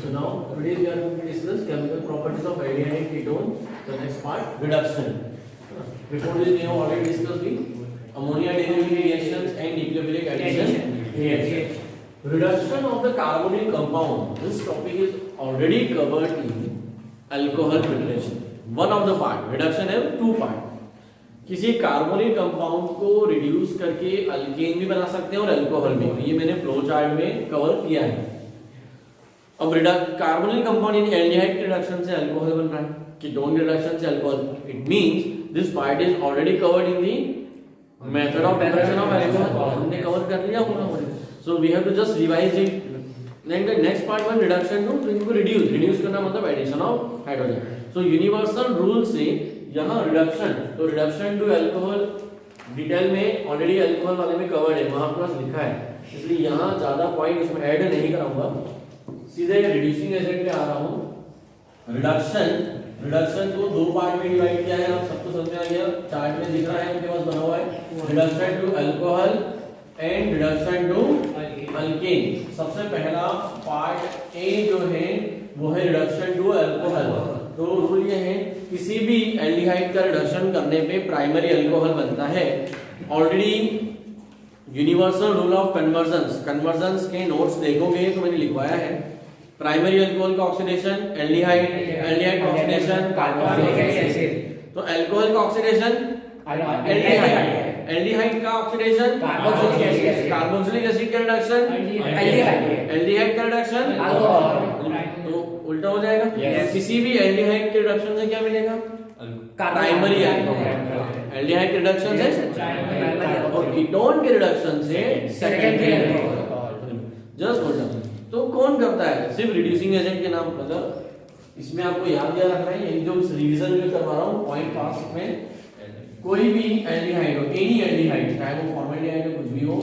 So now today we are going to discuss chemical properties of aldehyde and ketone. The next part, reduction. Before this we have already discussed the ammonia derivative reactions and nucleophilic addition reactions. Reduction of the carbonyl compound. This topic is already covered in alcohol preparation. One of the part. Reduction have two part. किसी carbonyl compound को reduce करके alkane भी बना सकते हैं और alcohol भी. ये मैंने फ्लो चार्ट में कवर किया है. अब कार्बोनिल कंपाउंड इन एल्डिहाइड के रिडक्शन से अल्कोहल बन रहा है, कीटोन के रिडक्शन से alcohol. It means this part is already covered in the method of preparation of alcohol. हमने कवर कर लिया पूरा. So we have to just revise it. Then the next part one reduction to इनको reduce करना मतलब addition of hydrogen. So universal rule से यहाँ reduction, तो रिडक्शन टू अल्कोहल डिटेल में ऑलरेडी अल्कोहल वाले में कवर्ड है, वहां पास लिखा है, इसलिए यहाँ ज्यादा पॉइंट इसमें ऐड नहीं कराऊंगा. सीधे रिड्यूसिंग एजेंट पे आ रहा हूँ. रिडक्शन को दो पार्ट में डिवाइड किया है. आप सबको समझ में आ गया. चार्ट में दिख रहा है, उनके पास बना हुआ है. Reduction to alcohol and reduction to alkane. सबसे पहला पार्ट ए जो है वो है रिडक्शन टू अल्कोहल. तो रूल ये है, किसी भी एल्डिहाइड का रिडक्शन करने पे प्राइमरी अल्कोहल बनता है. Already universal rule of convergence के नोट्स देखोगे तो मैंने लिखवाया है. प्राइमरी अल्कोहल का ऑक्सीडेशन एल्डिहाइड का ऑक्सीडेशन कार्बोक्सिलिक एसिड. तो अल्कोहल का ऑक्सीडेशन एल्डिहाइड का ऑक्सीडेशन कार्बोक्सिलिक एसिड का रिडक्शन एल्डिहाइड का रिडक्शन अल्कोहल. तो उल्टा हो जाएगा. किसी भी एल्डिहाइड के रिडक्शन से क्या मिलेगा? Primary alcohol. एल्डिहाइड के रिडक्शन से और कीटोन के रिडक्शन से सेकेंडरी अल्कोहल. जस्ट उल्टा. तो कौन करता है? सिर्फ रिड्यूसिंग एजेंट के नाम. मतलब इसमें आपको याद रखना है, ये जो रिवीजन में करवा रहा हूं पॉइंट फास्ट में, कोई भी एल्डिहाइड हो, एनी एल्डिहाइड, चाहे वो फॉर्मेल्डिहाइड हो, कुछ भी हो,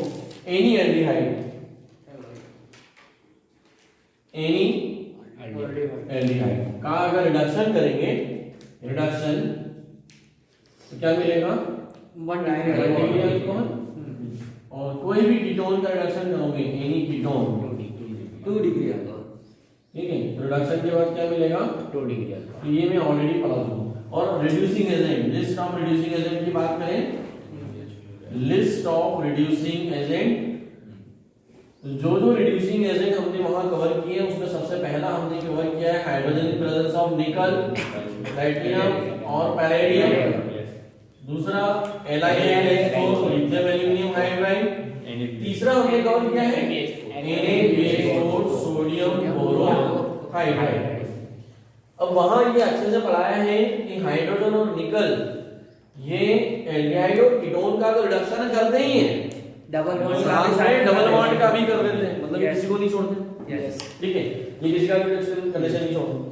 एनी एल्डिहाइड, एनी एल्डिहाइड का अगर रिडक्शन करेंगे, रिडक्शन तो क्या मिलेगा? 1 डिग्री अल्कोहल. और कोई भी कीटोन का रिडक्शन करोगे, एनी कीटोन 2 डिग्री अल्कोहल. ठीक है. रिडक्शन के बाद क्या मिलेगा? 2 डिग्री अल्कोहल. तो ये मैं ऑलरेडी पढ़ा दूं. और reducing agent, list of reducing agent की बात करें, लिस्ट ऑफ रिड्यूसिंग एजेंट, जो रिड्यूसिंग एजेंट हमने वहां कवर किए हैं उसमें सबसे पहला हमने कवर किया है हाइड्रोजन इन प्रेजेंस ऑफ निकल, प्लैटिनम और पैलेडियम. दूसरा LiAlH4 लिथियम एल्यूमिनियम हाइड्राइड. तीसरा हमने कवर किया है NaBH4 सोडियम बोरोन हाइड्राइड. अब वहां ये अच्छे से पढ़ाया है कि हाइड्रोजन और निकल ये एल्डिहाइड और कीटोन का तो रिडक्शन करते ही हैं, डबल बॉन्ड का भी कर देते हैं. मतलब किसी को नहीं छोड़ते. ठीक है. ये किसी का भी रिडक्शन कंडीशन नहीं छोड़ते.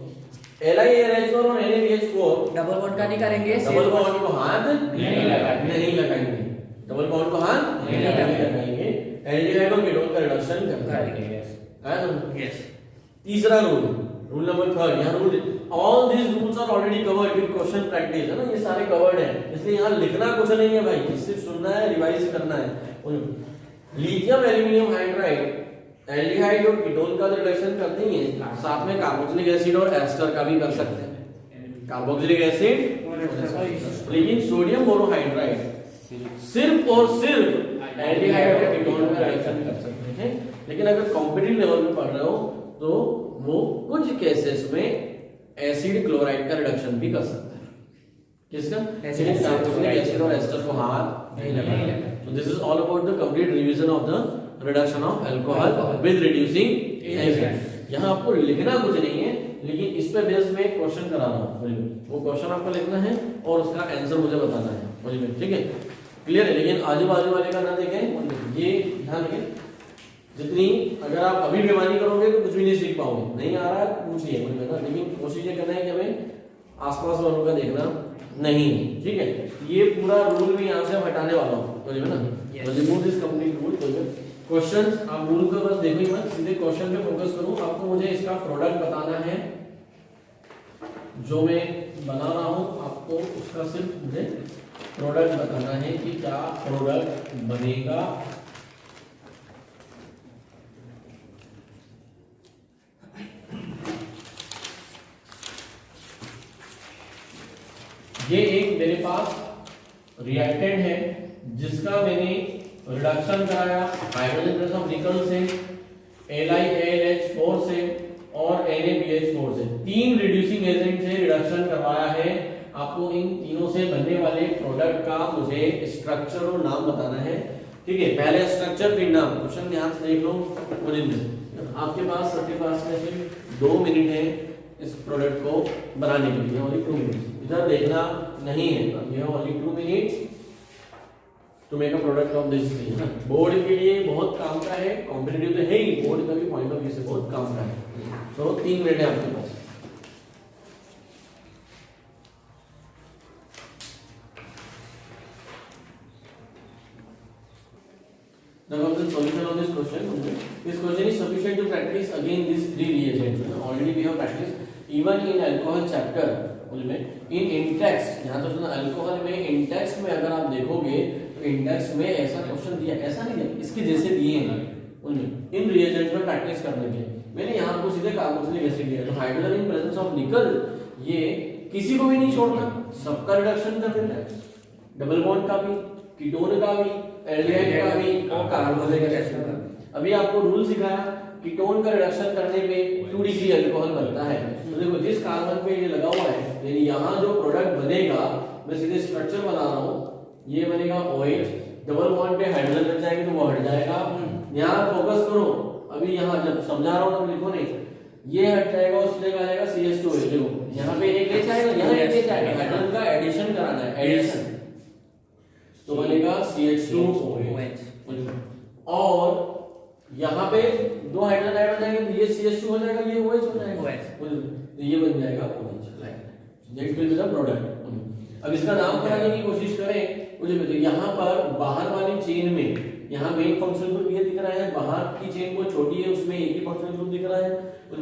LiAlH4 और NaBH4 डबल बॉन्ड का नहीं करेंगे. डबल बॉन्ड को हाथ नहीं लगाएंगे. डबल बॉन्ड को हाथ नहीं लगाएंगे. एल्डिहाइड और कीटोन का रिडक्शन करते हैं. तीसरा रूल नंबर 3. यहाँ rule, all these rules are already covered with question practice, है ना. ये सारे कवर्ड हैं, इसलिए यहाँ लिखना कुछ नहीं है भाई, सिर्फ सुनना है, रिवाइज करना है. लिथियम एल्यूमिनियम हाइड्राइड एल्डिहाइड और कीटोन का रिडक्शन करते ही हैं, साथ में कार्बोक्सिलिक एसिड और एस्टर का भी कर सकते हैं. कार्बोक्सिलिक एसिड, लेकिन सोडियम बोरोहाइड्राइड सिर्फ और सिर्फ एल्डिहाइड और कीटोन का रिडक्शन कर सकते हैं. लेकिन अगर कॉम्पिटिटिव लेवल पे पढ़ रहे हो तो वो कुछ केसेस में एसिड क्लोराइड का रिडक्शन भी कर सकता है. किसका? एसिड और एस्टर को हाथ नहीं लगाएंगे. So this is all about the complete revision of the reduction of alcohol with reducing agent. यहाँ आपको लिखना कुछ नहीं है, लेकिन इस पे बेस में क्वेश्चन करा रहा हूँ. वो क्वेश्चन आपको लिखना है और उसका आंसर मुझे बताना है. ठीक है, क्लियर है. लेकिन आजू बाजू वाले का ना देखें, ये ध्यान रखें. जितनी अगर आप अभी बेईमानी करोगे तो कुछ भी नहीं सीख पाओगे. नहीं आ रहा है पूछिए, लेकिन कोशिश ये करना है कि हमें आसपास वालों का देखना नहीं है. ठीक है. ये पूरा रूल भी यहाँ से हटाने वाला हूँ, समझ में ना. Remove this complete rule. Questions आप रूल को बस देखो ही मत, सीधे क्वेश्चन पे फोकस करो. आपको मुझे इसका प्रोडक्ट बताना है जो मैं बना रहा हूँ, आपको उसका सिर्फ मुझे प्रोडक्ट बताना है कि क्या प्रोडक्ट बनेगा. ये एक मेरे पास रिएक्टेंट है जिसका मैंने रिडक्शन कराया हाइड्रोजन प्लस ऑफ निकल से, LiAlH4 से और NaBH4 से, तीन रिड्यूसिंग एजेंट से रिडक्शन करवाया है। आपको इन तीनों से बनने वाले प्रोडक्ट का मुझे स्ट्रक्चर और नाम बताना है। ठीक है, पहले स्ट्रक्चर फिर नाम। क्वेश्चन ध्यान से देख लो। आपके पास में सिर्फ 2 मिनट है इस प्रोडक्ट को बनाने के लिए, ओनली 2 मिनट। इधर देखना नहीं है, ये only 2 minute to make a product of this thing. Board के लिए बहुत काम का है, कॉम्पिटिटिव तो है ही, बोर्ड का भी पॉइंट ऑफ व्यू से बहुत काम का है। तो 3 मिनट है आपके पास। Now comes the solution of this question. This question is sufficient to practice again these 3 reagents. Already we have practiced even in alcohol chapter में in in-text। यहाँ तो सुना अल्कोहल में in-text में अगर आप देखोगे तो in-text में ऐसा क्वेश्चन दिया, ऐसा नहीं दिया, इसके जैसे दिए हैं उनमें इन रिएजेंट्स में प्रैक्टिस करने के लिए। मैंने यहाँ आपको सीधे कार्बोक्सिलिक एसिड दिया, तो हाइड्रोजन इन प्रेजेंस ऑफ निकल ये किसी को भी नहीं छोड़ता, सबका रिडक्शन कर देता है, डबल बॉन्ड का भी, कीटोन का भी, एल्डिहाइड का भी और कार्बोक्सिलिक एसिड का। अभी आपको रूल सिखाया, कीटोन का रिडक्शन करने पे 2 डिग्री अल्कोहल बनता है। तो देखो जिस कार्बन पे ये लगा हुआ है, यानी यहाँ जो प्रोडक्ट बनेगा, मैं सीधे स्ट्रक्चर बना रहा हूँ, ये बनेगा OH, डबल बॉन्ड पे हाइड्रोजन लग जाएगी तो वो हट जाएगा। यहाँ फोकस करो, अभी यहाँ जब समझा रहा हूँ तब लिखो नहीं, ये हट जाएगा, उस जगह आएगा CH2OH। देखो यहाँ पे एक ले जाएगा, यहाँ एक ले जाएगा, हाइड्रोजन का एडिशन कराना है, एडिशन तो बनेगा CH2OH। और यहाँ पे 2 हाइड्रोजन ऐड हो जाएंगे, ये CH2 हो जाएगा, ये OH हो जाएगा, तो ये बन जाएगा OH। That will be the product. अब इसका नाम बनाने की कोशिश करें, मुझे बताइए यहाँ पर बाहर वाली चेन में, यहाँ मेन फंक्शनल ग्रुप ये दिख रहा है, बाहर की चेन को छोटी है, उसमें एक ही फंक्शनल ग्रुप दिख रहा है, तो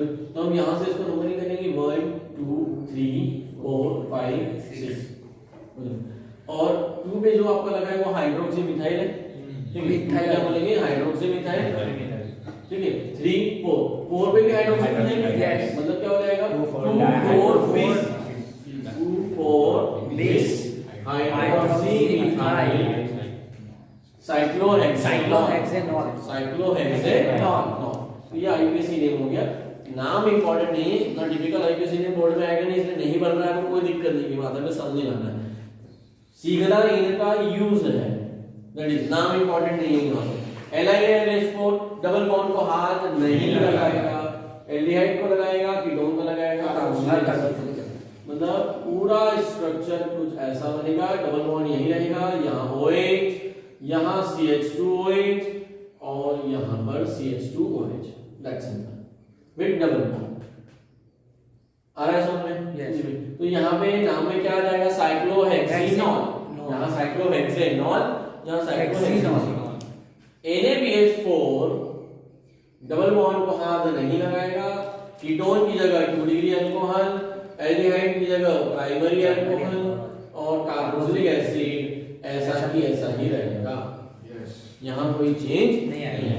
हम यहाँ से इसको नंबरिंग करेंगे 1 2 3 4 5 6 और 2 पे जो आपका लगा है वो हाइड्रोक्सी मिथाइल है। ठीक है, मिथाइल क्या बोलेंगे, हाइड्रोक्सी मिथाइल। ठीक है, 3 4 पे भी हाइड्रोक्सी मिथाइल, मतलब क्या हो जाएगा 2 4 बिस, 2 4 बिस हाइड्रोक्सी मिथाइल साइक्लोहेक्सेनॉल। ये आईपीसी नेम हो गया, नाम इंपॉर्टेंट नहीं है, इतना टिपिकल आईपीसी नेम बोर्ड में आएगा नहीं, इसलिए नहीं बन रहा है तो कोई दिक्कत नहीं की बात है, बस समझ लेना है। सीखना इनका यूज है, दैट इज नाम इंपॉर्टेंट नहीं है। यहाँ पे LiAlH4 डबल बॉन्ड को हाथ नहीं लगाएगा, एल्डिहाइड को लगाएगा, कीटोन को लगाएगा, मतलब पूरा स्ट्रक्चर कुछ ऐसा बनेगा, डबल बॉन्ड यही रहेगा, यहाँ OH, यहाँ CH2OH और यहाँ पर CH2OH, that's simple with double bond. आ रहा है समझ में? yes. तो यहाँ पे नाम में क्या आ जाएगा, साइक्लोहेक्सेनॉल, यहाँ साइक्लोहेक्सेनॉल, यहाँ साइक्लोहेक्सेनॉल। NaBH4 डबल बॉन्ड को हाथ नहीं लगाएगा, कीटोन की जगह 2 डिग्री अल्कोहल, एल्डिहाइड की जगह प्राइमरी अल्कोहल और कार्बोक्सिलिक एसिड ऐसा ही रहेगा। यहाँ कोई चेंज नहीं आएगा।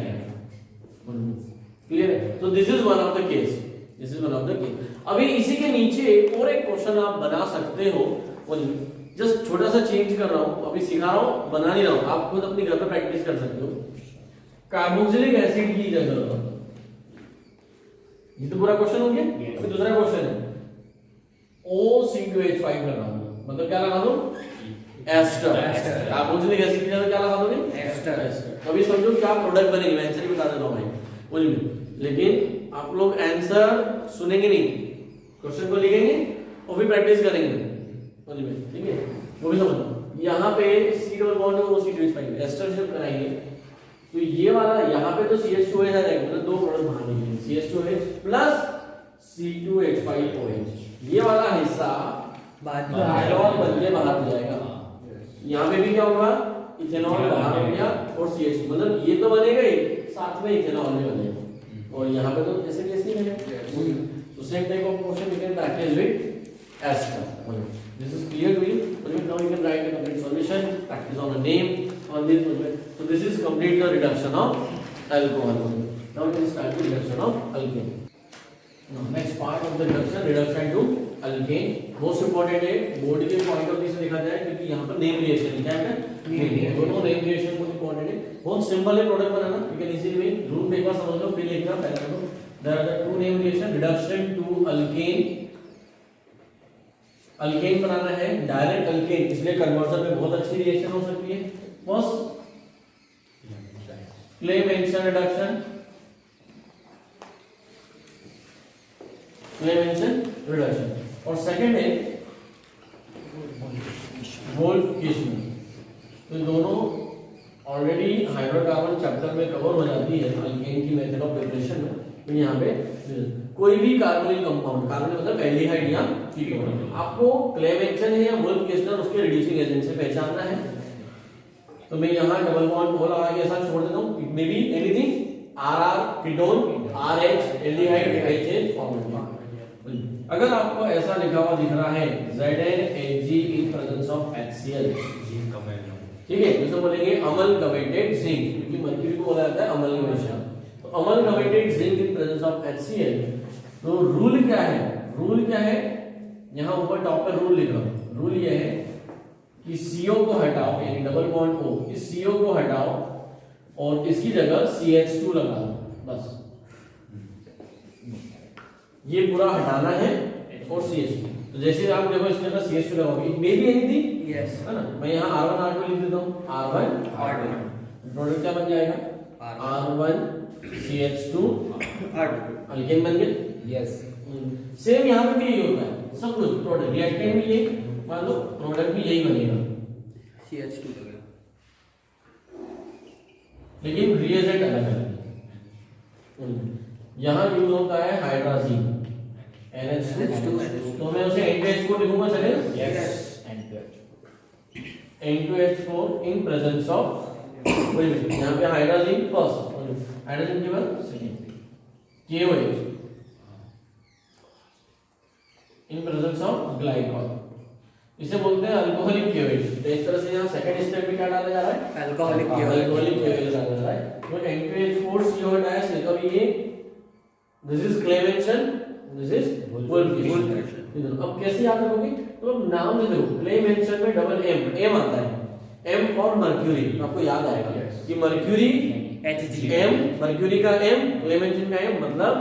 क्लियर है? तो this is one of the case. अभी इसी के नीचे और एक क्वेश्चन आप बना सकते हो, जस्ट छोटा सा चेंज कर रहा हूँ, अभी सिखा रहा हूँ, बना नहीं रहा हूँ, आप खुद अपने घर पर प्रैक्टिस कर सकते हो। कार्बोक्सिलिक एसिड की जगह, ये तो पूरा क्वेश्चन हो गया। अभी दूसरा क्वेश्चन है, OC2H5 कर रहा हूँ, मतलब क्या लगा दूं, एस्टर। कार्बोक्सिलिक एसिड की जगह क्या लगा दोगे, एस्टर। अभी समझो क्या प्रोडक्ट बनेगी, मैं आंसर ही बता देता हूँ भाई, बोलिए। लेकिन आप लोग आंसर सुनेंगे नहीं, क्वेश्चन को लिखेंगे और फिर प्रैक्टिस करेंगे, बोलिए, ठीक है? वो भी समझो, यहाँ पे C डबल बॉन्ड और OC2H5 एस्टर शिफ्ट कराएंगे, तो ये वाला यहाँ पे तो CH2OH आ जाएगा, मतलब 2 प्रोडक्ट बाहर निकलेंगे, CH2OH प्लस C2H5OH। ये वाला हिस्सा आयन बन के बाहर हो जाएगा। यहाँ पे भी क्या होगा, इथेनॉल बाहर हो गया और CH2, मतलब ये तो बनेगा ही, साथ में इथेनॉल भी बनेगा, और यहाँ पे तो ऐसे कैसे बनेगा। तो same type of question we can practice with ester. This is clear to you? Now you can write the complete solution, practice on the name on this. So this is complete the reduction of alcohol. Now we can start the reduction of alkane. Next part of the reduction to alkane, most important है board के point of view से देखा जाए, क्योंकि यहाँ पर name reaction क्या है, दोनों नेम रिएक्शन बहुत इंपॉर्टेंट है, बहुत सिंपल है प्रोडक्ट बनाना, यू कैन इजीली रूल एक बार समझ लो फिर लिखना पहले तो there are the two name reaction reduction to alkane, alkane बनाना है डायरेक्ट अल्केन, इसलिए कन्वर्जन में बहुत अच्छी रिएक्शन हो सकती है। First Clemmensen reduction, Clemmensen reduction, और सेकंड है वोल्फिकेशन। तो दोनों ऑलरेडी हाइड्रोकार्बन चैप्टर में कवर हो जाती है अल्केन की मेथड ऑफ प्रिपरेशन में। तो यहाँ पे कोई भी कार्बोनिल कंपाउंड, कार्बोनिल मतलब एल्डिहाइड या कीटोन, आपको क्लेमेंशन है या वोल्फिकेशन उसके रिड्यूसिंग एजेंट से पहचानना है। तो मैं यहाँ डबल बॉन्ड ओ लगा के ऐसा छोड़ देता हूँ, it may be anything R ketone, R H aldehyde H formate. अगर आपको ऐसा लिखा हुआ दिख रहा है ZnHg in presence of HCl, ठीक है, तो बोलेंगे अमलगमेटेड जिंक, क्योंकि मर्क्यूरी को बोला जाता है अमलगमेशन। तो amalgamated zinc in presence of HCl, तो रूल क्या है, रूल क्या है, यहाँ ऊपर टॉप पर रूल लिख रहा हूं। रूल ये है कि CO को हटाओ, यानी डबल बॉन्ड O, इस CO को हटाओ और इसकी जगह CH2 लगा दो, बस ये पूरा हटाना है और CH2। तो जैसे आप देखो इसके अंदर CH2 लगाओगे, it may be anything, yes, है ना। मैं यहाँ R1 R2 लिख देता हूँ, R1 प्रोडक्ट क्या बन जाएगा, R1 CH2 अल्केन बन गया, यस। सेम यहाँ पे भी यही होता है, सब कुछ प्रोडक्ट रिएक्टेंट भी यही, मान लो प्रोडक्ट भी यही बनेगा, CH2 लगेगा, लेकिन रिएजेंट अलग है। यहाँ यूज होता है हाइड्राजीन NH2, तो मैं उसे N2H4 लिखूंगा, चलेगा, yes, N2H4 in presence of, यहाँ पे हाइड्राजीन फर्स्ट, हाइड्रोजन के बाद second, KOH in presence of glycol, इसे बोलते हैं अल्कोहलिक KOH। तो इस तरह से यहाँ सेकंड स्टेप में क्या डाला जा रहा है, अल्कोहलिक KOH डाला जा रहा है। तो N2H4 CO डायस, तो ये this is Clemmensen, this is वोल्फिकेशन। अब कैसे याद रखोगे, तो नाम में देखो, क्लेमेंशन में डबल M आता है, M फॉर मर्क्यूरी, आपको याद आएगा कि मर्क्यूरी M, मर्क्यूरी का M, क्लेमेंशन का M, मतलब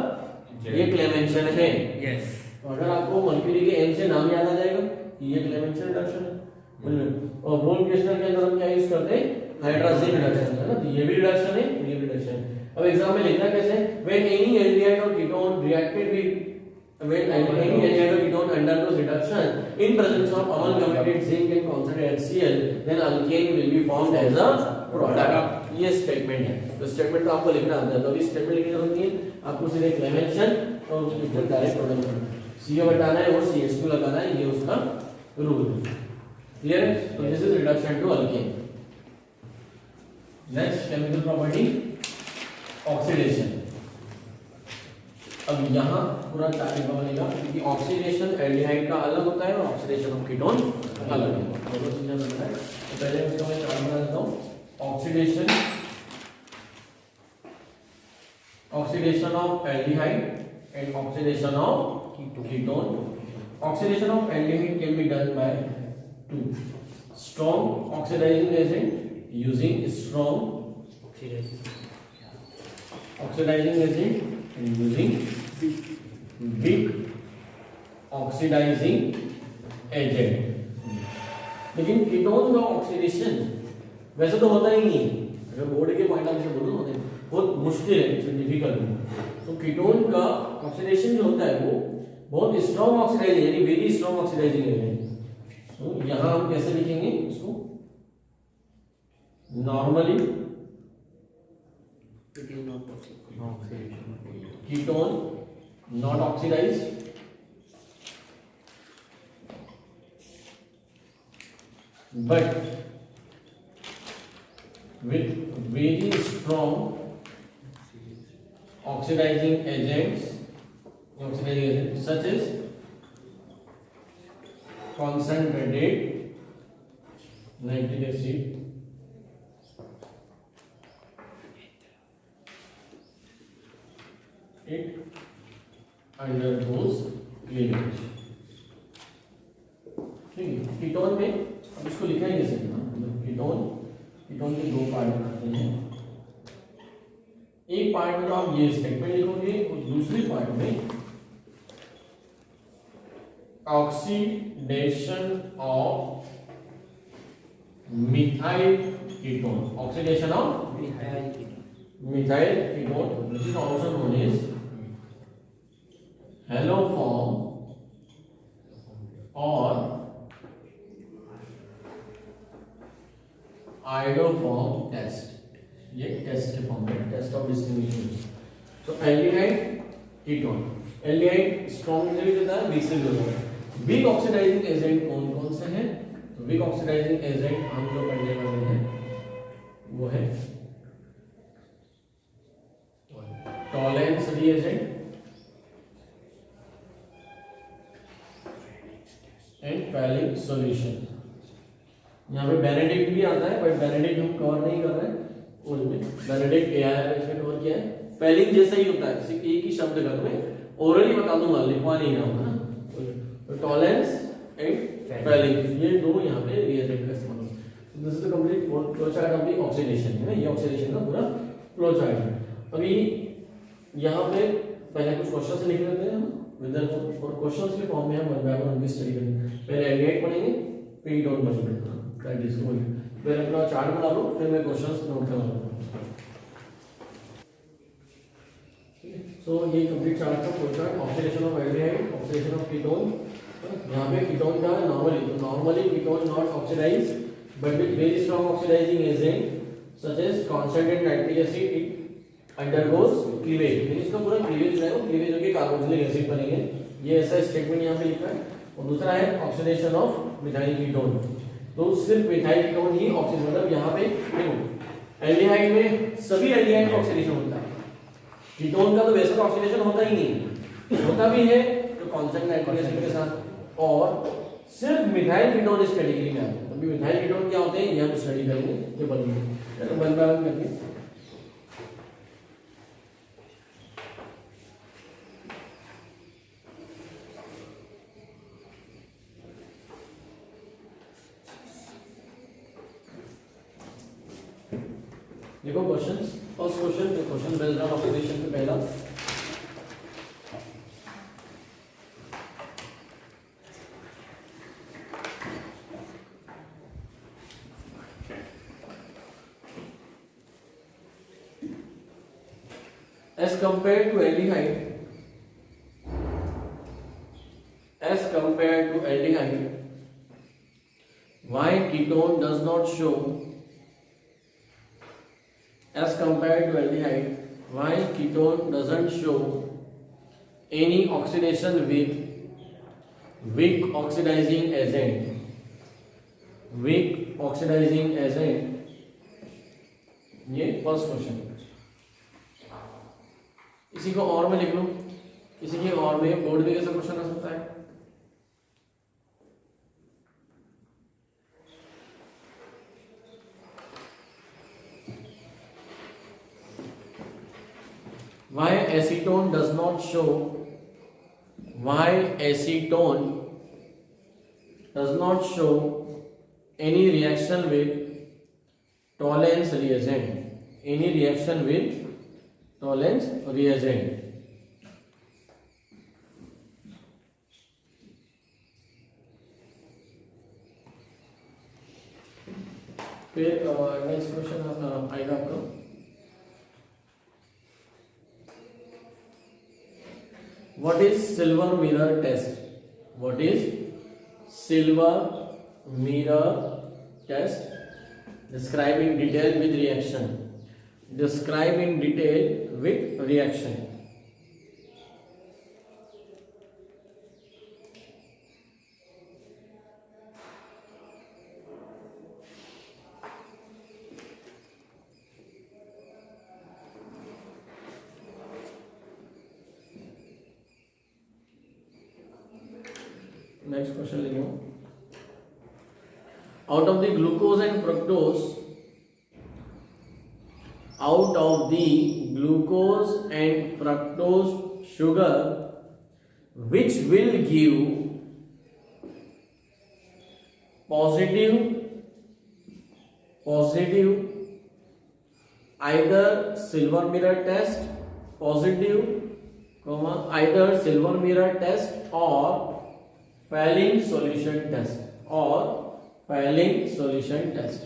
ये क्लेमेंशन है, यस। तो अगर आपको मर्क्यूरी के M से नाम याद आ जाएगा कि ये क्लेमेंशन रिडक्शन है। और वोल्फिकेशन के अंदर हम क्या यूज करते हैं, हाइड्राजीन रिडक्शन, है ना। तो ये भी रिडक्शन है, ये भी रिडक्शन है। अब एग्जाम में लिखना कैसे, when any aldehyde or ketone reacted with when any aldehyde or ketone undergoes reduction in presence of amalgamated zinc and concentrated HCl, then alkane will be formed as a product। ये statement है, तो statement तो आपको लिखना आता है, तो अभी स्टेटमेंट लिखनी जरूरत नहीं है, आपको सीधे क्लेमेंशन और उसके डायरेक्ट प्रोडक्ट CO हटाना है और CH2 लगाना है, ये उसका रूल है, क्लियर है। तो this is reduction to alkane. Next chemical property oxidation. अब यहाँ पूरा टाइप बनेगा, क्योंकि ऑक्सीडेशन एल्डिहाइड का अलग होता है और ऑक्सीडेशन ऑफ कीटोन अलग है, दोनों चीजें बनता है। तो पहले इसको मैं चार्ट बना देता हूँ, oxidation, oxidation of aldehyde and oxidation of ketone. Oxidation of aldehyde can be done by two strong oxidizing agent using strong oxidizing agent and using weak oxidizing agent। लेकिन कीटोन का ऑक्सीडेशन वैसे तो होता ही नहीं है, अगर बोर्ड के point of view से बोलो तो बहुत मुश्किल है, इट्स डिफिकल्ट है। तो कीटोन का ऑक्सीडेशन जो होता है वो बहुत स्ट्रॉन्ग ऑक्सीडाइजिंग, यानी वेरी स्ट्रॉन्ग ऑक्सीडाइजिंग है। तो यहां हम कैसे लिखेंगे इसको, normally ketone not oxidised but with very strong oxidizing agents such as concentrated nitric acid, it undergoes cleavage। ठीक है, कीटोन में अब इसको लिखा है कैसे कीटोन के दो पार्ट बनाते हैं। एक पार्ट में तो आप ये स्टेटमेंट लिखोगे और दूसरी पार्ट में oxidation of methyl ketone, oxidation of methyl ketone which is also known as haloform or iodoform test। ये टेस्ट के फॉर्म में, टेस्ट ऑफ डिस्टिंग्विशिंग। तो एल्डिहाइड कीटोन, एल्डिहाइड स्ट्रॉन्ग से भी देता है, वीक से भी होता है। वीक ऑक्सीडाइजिंग एजेंट कौन कौन से हैं? तो वीक ऑक्सीडाइजिंग एजेंट हम जो पढ़ने वाले हैं वो है Tollens reagent and falling solution. यहाँ पे बेनेडिक्ट भी आता है, बट बेनेडिक्ट हम कवर नहीं कर रहे हैं। उसमें बेनेडिक्ट एआईआर इसमें कवर किया है। फैलिंग जैसा ही होता है, सिर्फ एक ही शब्द का तुम्हें ओरली बता दूंगा, लिखवा नहीं रहा हूँ ना। तो टॉलेंस एंड फैलिंग, ये दो यहाँ पे रिएजेंट का इस्तेमाल होता है। This is the complete flow chart of the oxidation है ना, ये ऑक्सीडेशन का पूरा फ्लो चार्ट है। अभी यहाँ पे पहले कुछ क्वेश्चंस लिख लेते हैं हम विद और क्वेश्चंस के फॉर्म में हम वन बाय वन उनकी स्टडी करेंगे। पहले एल्डिहाइड पढ़ेंगे, फिर कीटोन पढ़ेंगे, प्रैक्टिस करेंगे। फिर अपना चार्ट बना लो, फिर मैं क्वेश्चंस नोट करवा लूंगा। सो ये कंप्लीट चार्ट का flow chart, oxidation of aldehyde, oxidation of ketone. यहाँ पे कीटोन का normally ketone not oxidise but with very strong oxidising agent such as concentrated nitric acid, it undergoes cleavage. इसका पूरा cleavage है, वो cleavage होकर carboxylic acid बनेंगे। ये ऐसा स्टेटमेंट यहाँ पे लिखा है। और दूसरा है ऑक्सीडेशन ऑफ मिथाइल कीटोन। तो सिर्फ मिथाइल कीटोन ही ऑक्सीजन, मतलब यहाँ पे देखो एल्डिहाइड में सभी एल्डिहाइड का ऑक्सीडेशन होता है, कीटोन का तो वैसे तो ऑक्सीडेशन होता ही नहीं, होता भी है तो कॉन्सेंट्रेटेड नाइट्रिक एसिड के साथ। और सिर्फ मिथाइल कीटोन इस कैटेगरी में आते हैं। अभी मिथाइल कीटोन क्या होते हैं ये हम स्टडी करेंगे, ये बढ़िया तो वन बाय वन करके। देखो questions, first question based on oxidation पे पहला as compared to aldehyde, why ketone does not show, as compared to aldehyde, why ketone doesn't show any oxidation with weak oxidizing agent, ये first question. इसी को और में लिख लो, इसी के और में बोर्ड में कैसा क्वेश्चन आ सकता है? Why acetone does not show any reaction with Tollens reagent, फिर नेक्स्ट क्वेश्चन आएगा आपका, What is silver mirror test? What is silver mirror test? Describe in detail with reaction. Describe in detail with reaction. Next question लिखो। Out of the glucose and fructose sugar, which will give positive either silver mirror test positive comma either silver mirror test or failing solution test.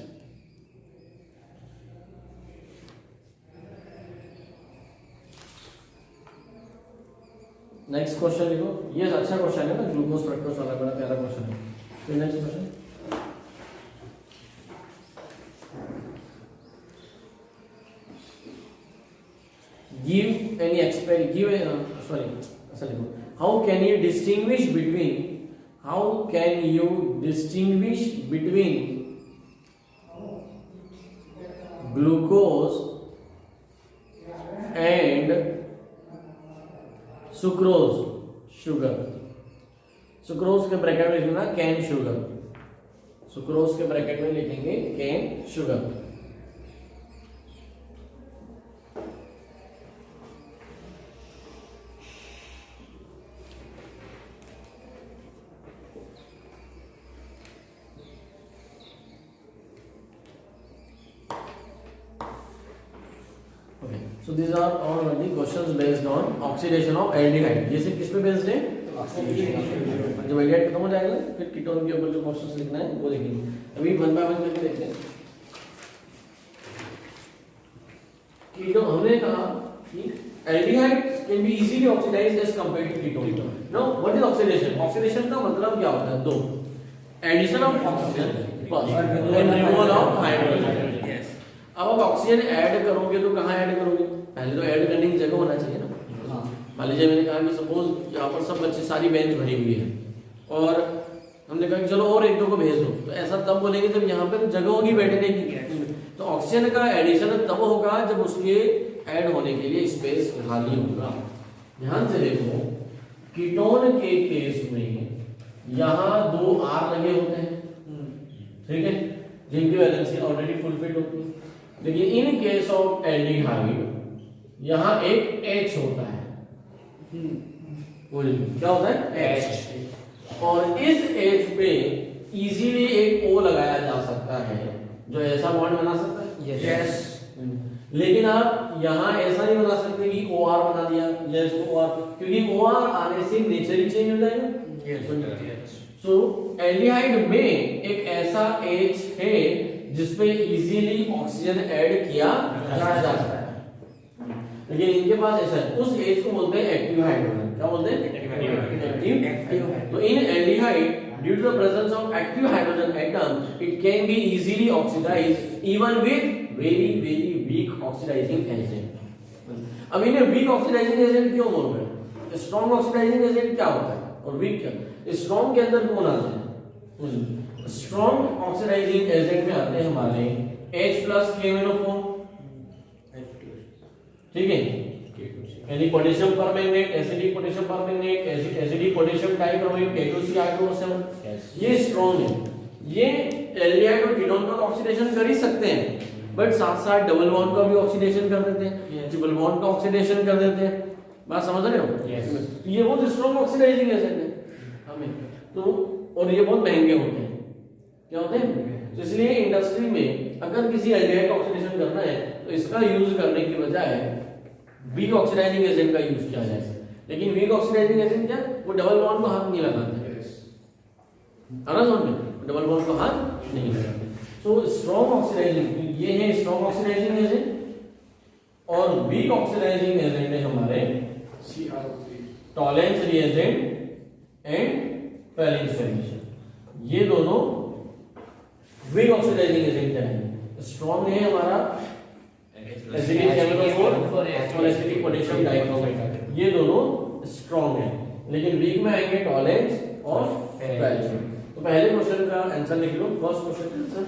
Next question लिखो, ये अच्छा question है ना, glucose fructose वाला बड़ा प्यारा question है। फिर next question, how can you distinguish between glucose and sucrose sugar. Sucrose के ब्रैकेट में लिखना कैन शुगर, सुक्रोज के ब्रैकेट में लिखेंगे cane sugar. So these are all the questions based on oxidation of aldehyde। ये सिर्फ किस पे बेस्ड है? जब एल्डिहाइड खत्म हो जाएगा फिर कीटोन के ऊपर जो क्वेश्चंस लिखना है वो लिखेंगे। अभी वन बाय वन करके देखते हैं। कीटोन हमने कहा कि aldehyde can be easily oxidized as compared to ketone। Now what is oxidation? Oxidation का मतलब क्या होता है? दो, addition of oxygen first and removal of hydrogen। अब आप ऑक्सीजन ऐड करोगे तो कहाँ ऐड करोगे? पहले तो ऐड करने की जगह होना चाहिए ना। मान लीजिए मैंने कहा कि सपोज यहाँ पर सब बच्चे सारी बेंच भरी हुई है और हमने कहा कि चलो और एक दो को भेज दो, तो ऐसा तब बोलेंगे जब यहाँ पर जगह होगी बैठने की। तो ऑक्सीजन का एडिशन तब होगा जब उसके ऐड होने के लिए स्पेस खाली होगा। ध्यान से देखो, कीटोन के केस में यहाँ दो R लगे होते हैं, ठीक है, जिनकी वैलेंसी ऑलरेडी फुलफिल होती है। लेकिन इन केस ऑफ एल्डिहाइड यहाँ एक H होता है। क्या होता है? H। और इस H पे इजीली एक O लगाया जा सकता है जो ऐसा बॉन्ड बना सकता है। Yes। लेकिन आप यहाँ ऐसा नहीं बना सकते कि OR बना दिया या इसको OR, क्योंकि OR आने से नेचर ही चेंज हो जाएगा। सो एल्डिहाइड में एक ऐसा H है जिसपे इजीली ऑक्सीजन ऐड किया जा सकता है, लेकिन इनके पास ऐसा है। उस एज को बोलते हैं एक्टिव हाइड्रोजन। क्या बोलते हैं? एक्टिव। तो इन aldehyde due to the presence of active hydrogen atom it can be easily oxidized even with very very weak oxidising agent. अब इन्हें वीक ऑक्सीडाइजिंग एजेंट क्यों बोल रहे हैं? स्ट्रॉन्ग ऑक्सीडाइजिंग एजेंट क्या होता है और वीक क्या? स्ट्रॉन्ग के अंदर कौन आता है? स्ट्रॉन्ग ऑक्सीडाइजिंग एजेंट में आते हैं हमारे H+KMnO4, ठीक है, यानी potassium permanganate, acidic potassium permanganate, acidic potassium dichromate, K2CR2O7। ये स्ट्रॉन्ग है। ये एल्डिहाइड और कीटोन का ऑक्सीडेशन कर ही सकते हैं, बट साथ साथ डबल बॉन्ड का भी ऑक्सीडेशन कर देते हैं, ट्रिपल बॉन्ड का ऑक्सीडेशन कर देते हैं। बात समझ रहे हो? ये बहुत स्ट्रॉन्ग ऑक्सीडाइजिंग एजेंट है हमें तो, और ये बहुत महंगे होते हैं। क्या होते हैं? तो इसलिए इंडस्ट्री में अगर किसी एल्डिहाइड का ऑक्सीडेशन करना है तो इसका यूज करने की बजाय वीक ऑक्सीडाइजिंग एजेंट का यूज किया जाए। लेकिन वीक ऑक्सीडाइजिंग एजेंट क्या? वो डबल बॉन्ड को हाथ नहीं लगाते, आना समझ में, डबल बॉन्ड को हाथ नहीं लगाते। सो स्ट्रॉन्ग ऑक्सीडाइजिंग ये है स्ट्रॉन्ग ऑक्सीडाइजिंग एजेंट, और वीक ऑक्सीडाइजिंग एजेंट है हमारे Tollens reagent and falling solution. ये दोनों वीक ऑक्सीडाइजिंग एजेंट है। स्ट्रॉन्ग है हमारा एसिडिक KMnO4 और एसिडिक पोटेशियम डाइक्रोमेट, ये दोनों स्ट्रॉन्ग है। लेकिन वीक में आएंगे टॉलेंस और फैलिंग। तो पहले क्वेश्चन का आंसर लिख लो। फर्स्ट क्वेश्चन का answer,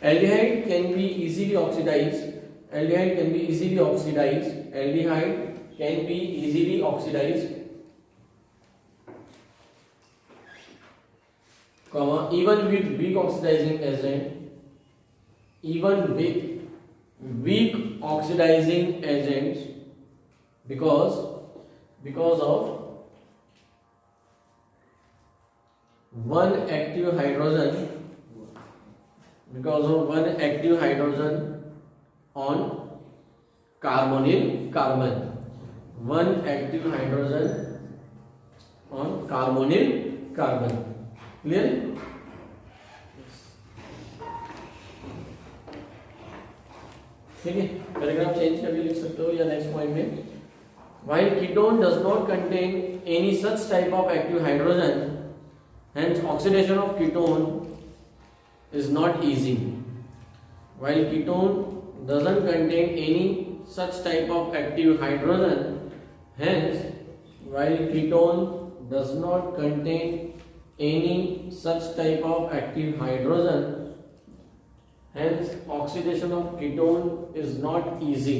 aldehyde can be easily oxidized, aldehyde can be easily oxidized, aldehyde can be easily oxidized, comma even with weak oxidizing agent, even with weak oxidizing agents because of one active hydrogen on carbonyl carbon, one active hydrogen on carbonyl carbon. Clear? ठीक है, paragraph change करके लिख सकते हो या next point में, while ketone does not contain any such type of active hydrogen, hence oxidation of ketone is not easy. While ketone doesn't contain any such type of active hydrogen, hence while ketone does not contain any such type of active hydrogen, hence oxidation of ketone is not easy.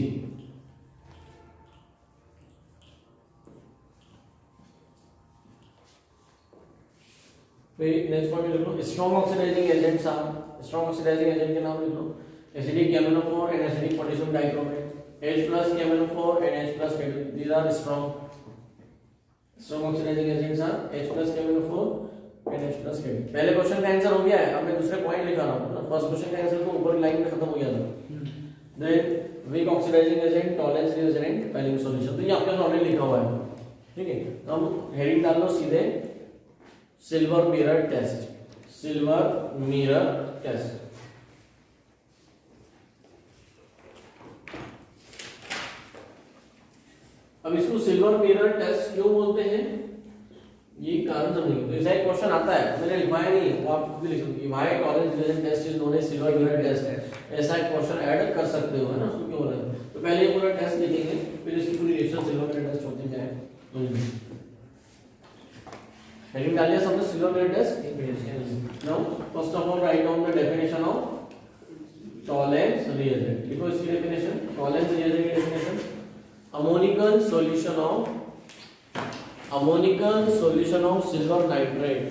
फिर next point लिख लो, strong oxidizing agents are, strong oxidizing agent के नाम लिख लो, acidic KMnO4 and acidic potassium dichromate, H+ KMnO4 and H+ K2, these are strong oxidizing agents are H+ KMnO4 and H+ K2. पहले question का answer हो गया है, अब मैं दूसरे पॉइंट लिखा रहा हूं ना, फर्स्ट क्वेश्चन का आंसर तो ऊपर लाइन में खत्म हो गया था। Then weak oxidising agent, Tollens reagent, Fehling solution, तो ये आपके ऑलरेडी लिखा हुआ है, ठीक है। हम हेडिंग डाल लो सीधे, silver mirror test, silver mirror test. अब इसको सिल्वर मिरर टेस्ट क्यों बोलते हैं, ये कारण समझिए। तो ऐसा एक क्वेश्चन आता है, मैंने लिखवाया नहीं है, वो आप भी लिख सकते हैं, why Tollens reagent test is known as silver mirror test, ऐसा एक क्वेश्चन ऐड कर सकते हो, है ना, उसको क्यों बोला है। तो पहले ये पूरा टेस्ट लिखेंगे, फिर इसकी पूरी रिएक्शन सिल्वर मिरर टेस्ट होती जाए। हेडिंग डालिए सबने, silver mirror test. Now first of all write down the definition of Tollens reagent, लिखो इसकी डेफिनेशन, टॉलरेंस रिएजेंट की definition, ammonical solution of silver nitrate,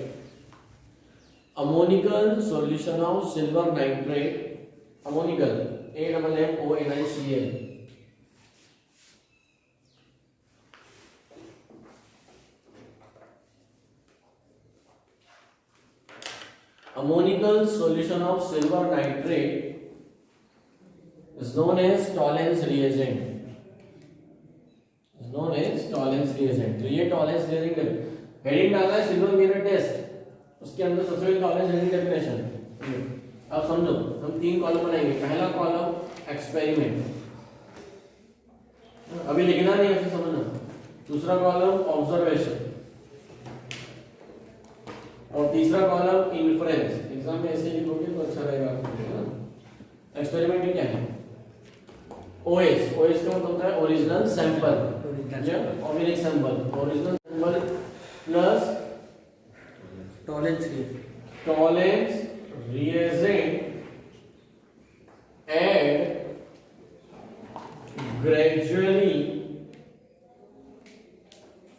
ammonical solution of silver nitrate, ammonical AMMONICL, ammonical solution of silver nitrate is known as Tollens reagent, known as tolerance reagent. तो ये tolerance reagent heading डाला है silver mirror test, उसके अंदर सबसे पहले tolerance reagent definition. अब समझो, हम तीन कॉलम बनाएंगे, पहला कॉलम एक्सपेरिमेंट, अभी लिखना नहीं ऐसे समझना, दूसरा कॉलम ऑब्जर्वेशन, और तीसरा कॉलम इन्फ्रेंस। एग्जाम में ऐसे लिखोगे तो अच्छा रहेगा। एक्सपेरिमेंट क्या है, ओएस, ओएस का मतलब होता है original sample, organic sample, original sample plus Tollens reagent add gradually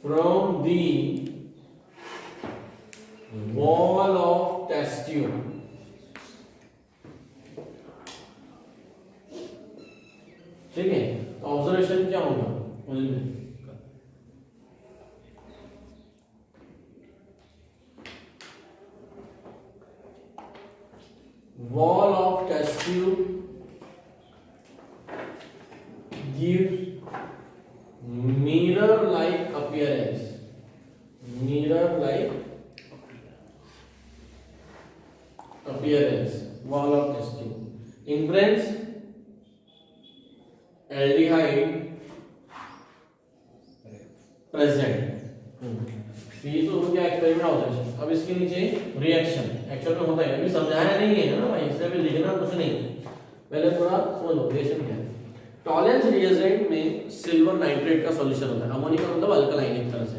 from the wall of test tube. ठीक है, तो ऑब्जर्वेशन क्या होगा, wall of test tube gives mirror like appearance, wall of test tube. Inference, aldehyde present। ये तो हो गया experiment observation. अब इसके नीचे रिएक्शन, एक्चुअल में होता है, अभी समझाया नहीं है ना भाई, इससे भी लिखना कुछ नहीं, पहले पूरा समझो रिएक्शन क्या है। टॉलरेंस रिएजेंट में सिल्वर नाइट्रेट का सॉल्यूशन होता है, अमोनिया मतलब अल्कलाइन एक तरह से,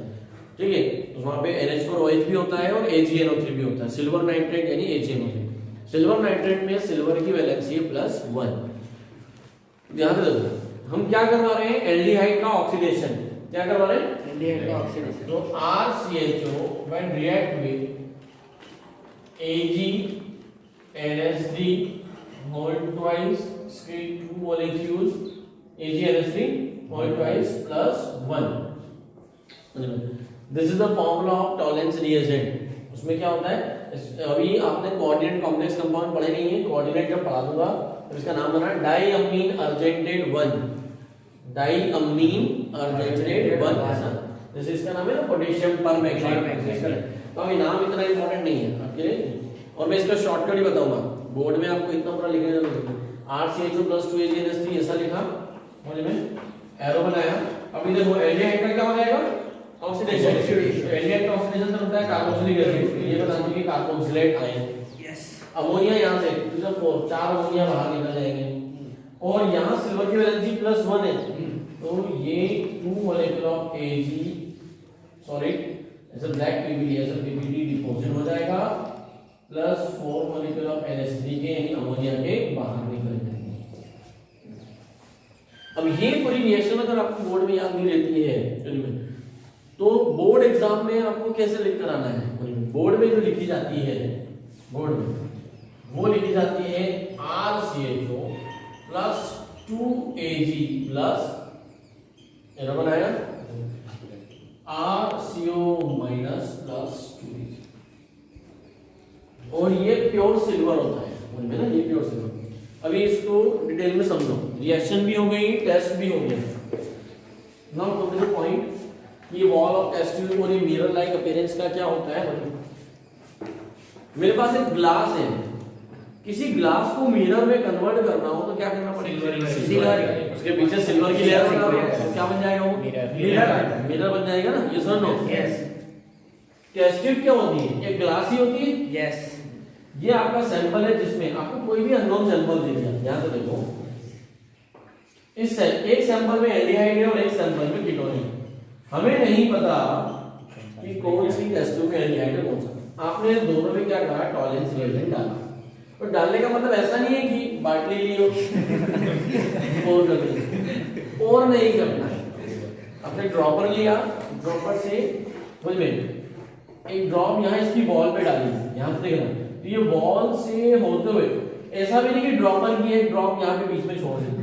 ठीक है। तो वहां पे NH4OH भी होता है और AgNO3 भी होता है, सिल्वर नाइट्रेट यानी AgNO3। सिल्वर नाइट्रेट में सिल्वर की वैलेंसी है +1। ध्यान रखो, हम क्या करवा रहे हैं, एल्डिहाइड का ऑक्सीडेशन, क्या करवा रहे हैं, एल्डिहाइड का ऑक्सीडेशन। तो RCHO when react with AgNH3 whole twice, 2 molecules AgNH3 0.5 plus 1. This is the formula of Tollens reagent. उसमें क्या होता है, अभी आपने कोऑर्डिनेट कॉम्प्लेक्स कंपाउंड पढ़े नहीं है, कोऑर्डिनेट जब पढ़ा दूंगा तो इसका नाम बना डाईअमीन अर्जेंटेट 1, डाईअमीन अर्जेंटेट 1 ऐसा, जैसे इसका नाम है ना पोटेशियम परमैंगनेट। तो अभी नाम इतना इंपॉर्टेंट नहीं है आपके लिए, और मैं इसका शॉर्टकट ही बताऊंगा। बोर्ड में आपको इतना पूरा लिखने की जरूरत नहीं, RCHO + 2AgNH3 ऐसा लिखा, समझ में एरो बनाया। अभी देखो एल्डिहाइड का क्या हो जाएगा, ऑक्सीडेशन। एल्डिहाइड का ऑक्सीडेशन से होता है कार्बोक्सिलिक एसिड, ये बता दो कि कार्बोक्सिलेट आयन। यस। अमोनिया यहां से 4 अमोनिया बाहर निकल जाएंगे, और यहां सिल्वर की वैलेंसी +1 है, तो ये 2 मॉलिक्यूल ऑफ Ag सॉलिड ऐसे ब्लैक PBD ऐसे PBD डिपोजिट हो जाएगा, +4 मॉलिक्यूल ऑफ NH3 के यानी अमोनिया के बाहर निकल जाएंगे। अब ये पूरी रिएक्शन अगर आपको बोर्ड में याद नहीं रहती है तो बोर्ड एग्जाम में आपको कैसे लिख कर आना है, बोर्ड में जो लिखी जाती है, बोर्ड में वो लिखी जाती है RCHO + 2Ag प्लस एरो बनाया RCO - +2Ag, और ये प्योर सिल्वर होता है, बोलते ना ये प्योर सिल्वर। अभी इसको डिटेल में समझो, रिएक्शन भी हो गई, टेस्ट भी हो गया। Now come to the point, ये वॉल ऑफ टेस्ट ट्यूब और ये मिरर लाइक अपीयरेंस का क्या होता है। मेरे पास एक ग्लास है, किसी ग्लास को मिरर में कन्वर्ट करना हो तो क्या करना पड़ेगा, सिल्वर, उसके पीछे सिल्वर की लेयर लगाना, तो क्या बन जाएगा वो मिरर बन जाएगा ना, यस और नो। यस। टेस्ट ट्यूब क्या होती है, एक ग्लास ही होती है। यस। ये आपका सैंपल है जिसमें आपको कोई भी अननोन सैंपल दे दिया, यहां से देखो, इस एक सैंपल में एल्डिहाइड है और एक सैंपल में कीटोन है, हमें नहीं पता कि कौन सी टेस्ट ट्यूब में एल्डिहाइड है कौन सा। आपने दोनों में क्या कहा, टॉलरेंस रिएजेंट डाला, और डालने का मतलब ऐसा नहीं है कि बाटली लियो और कर दी, और नहीं करना है। आपने ड्रॉपर लिया, ड्रॉपर से समझ में एक ड्रॉप यहाँ इसकी वॉल पे डाली, यहाँ से देखना, तो ये वॉल से होते हुए ऐसा भी नहीं कि ड्रॉपर की एक ड्रॉप यहाँ पे बीच में छोड़ देते,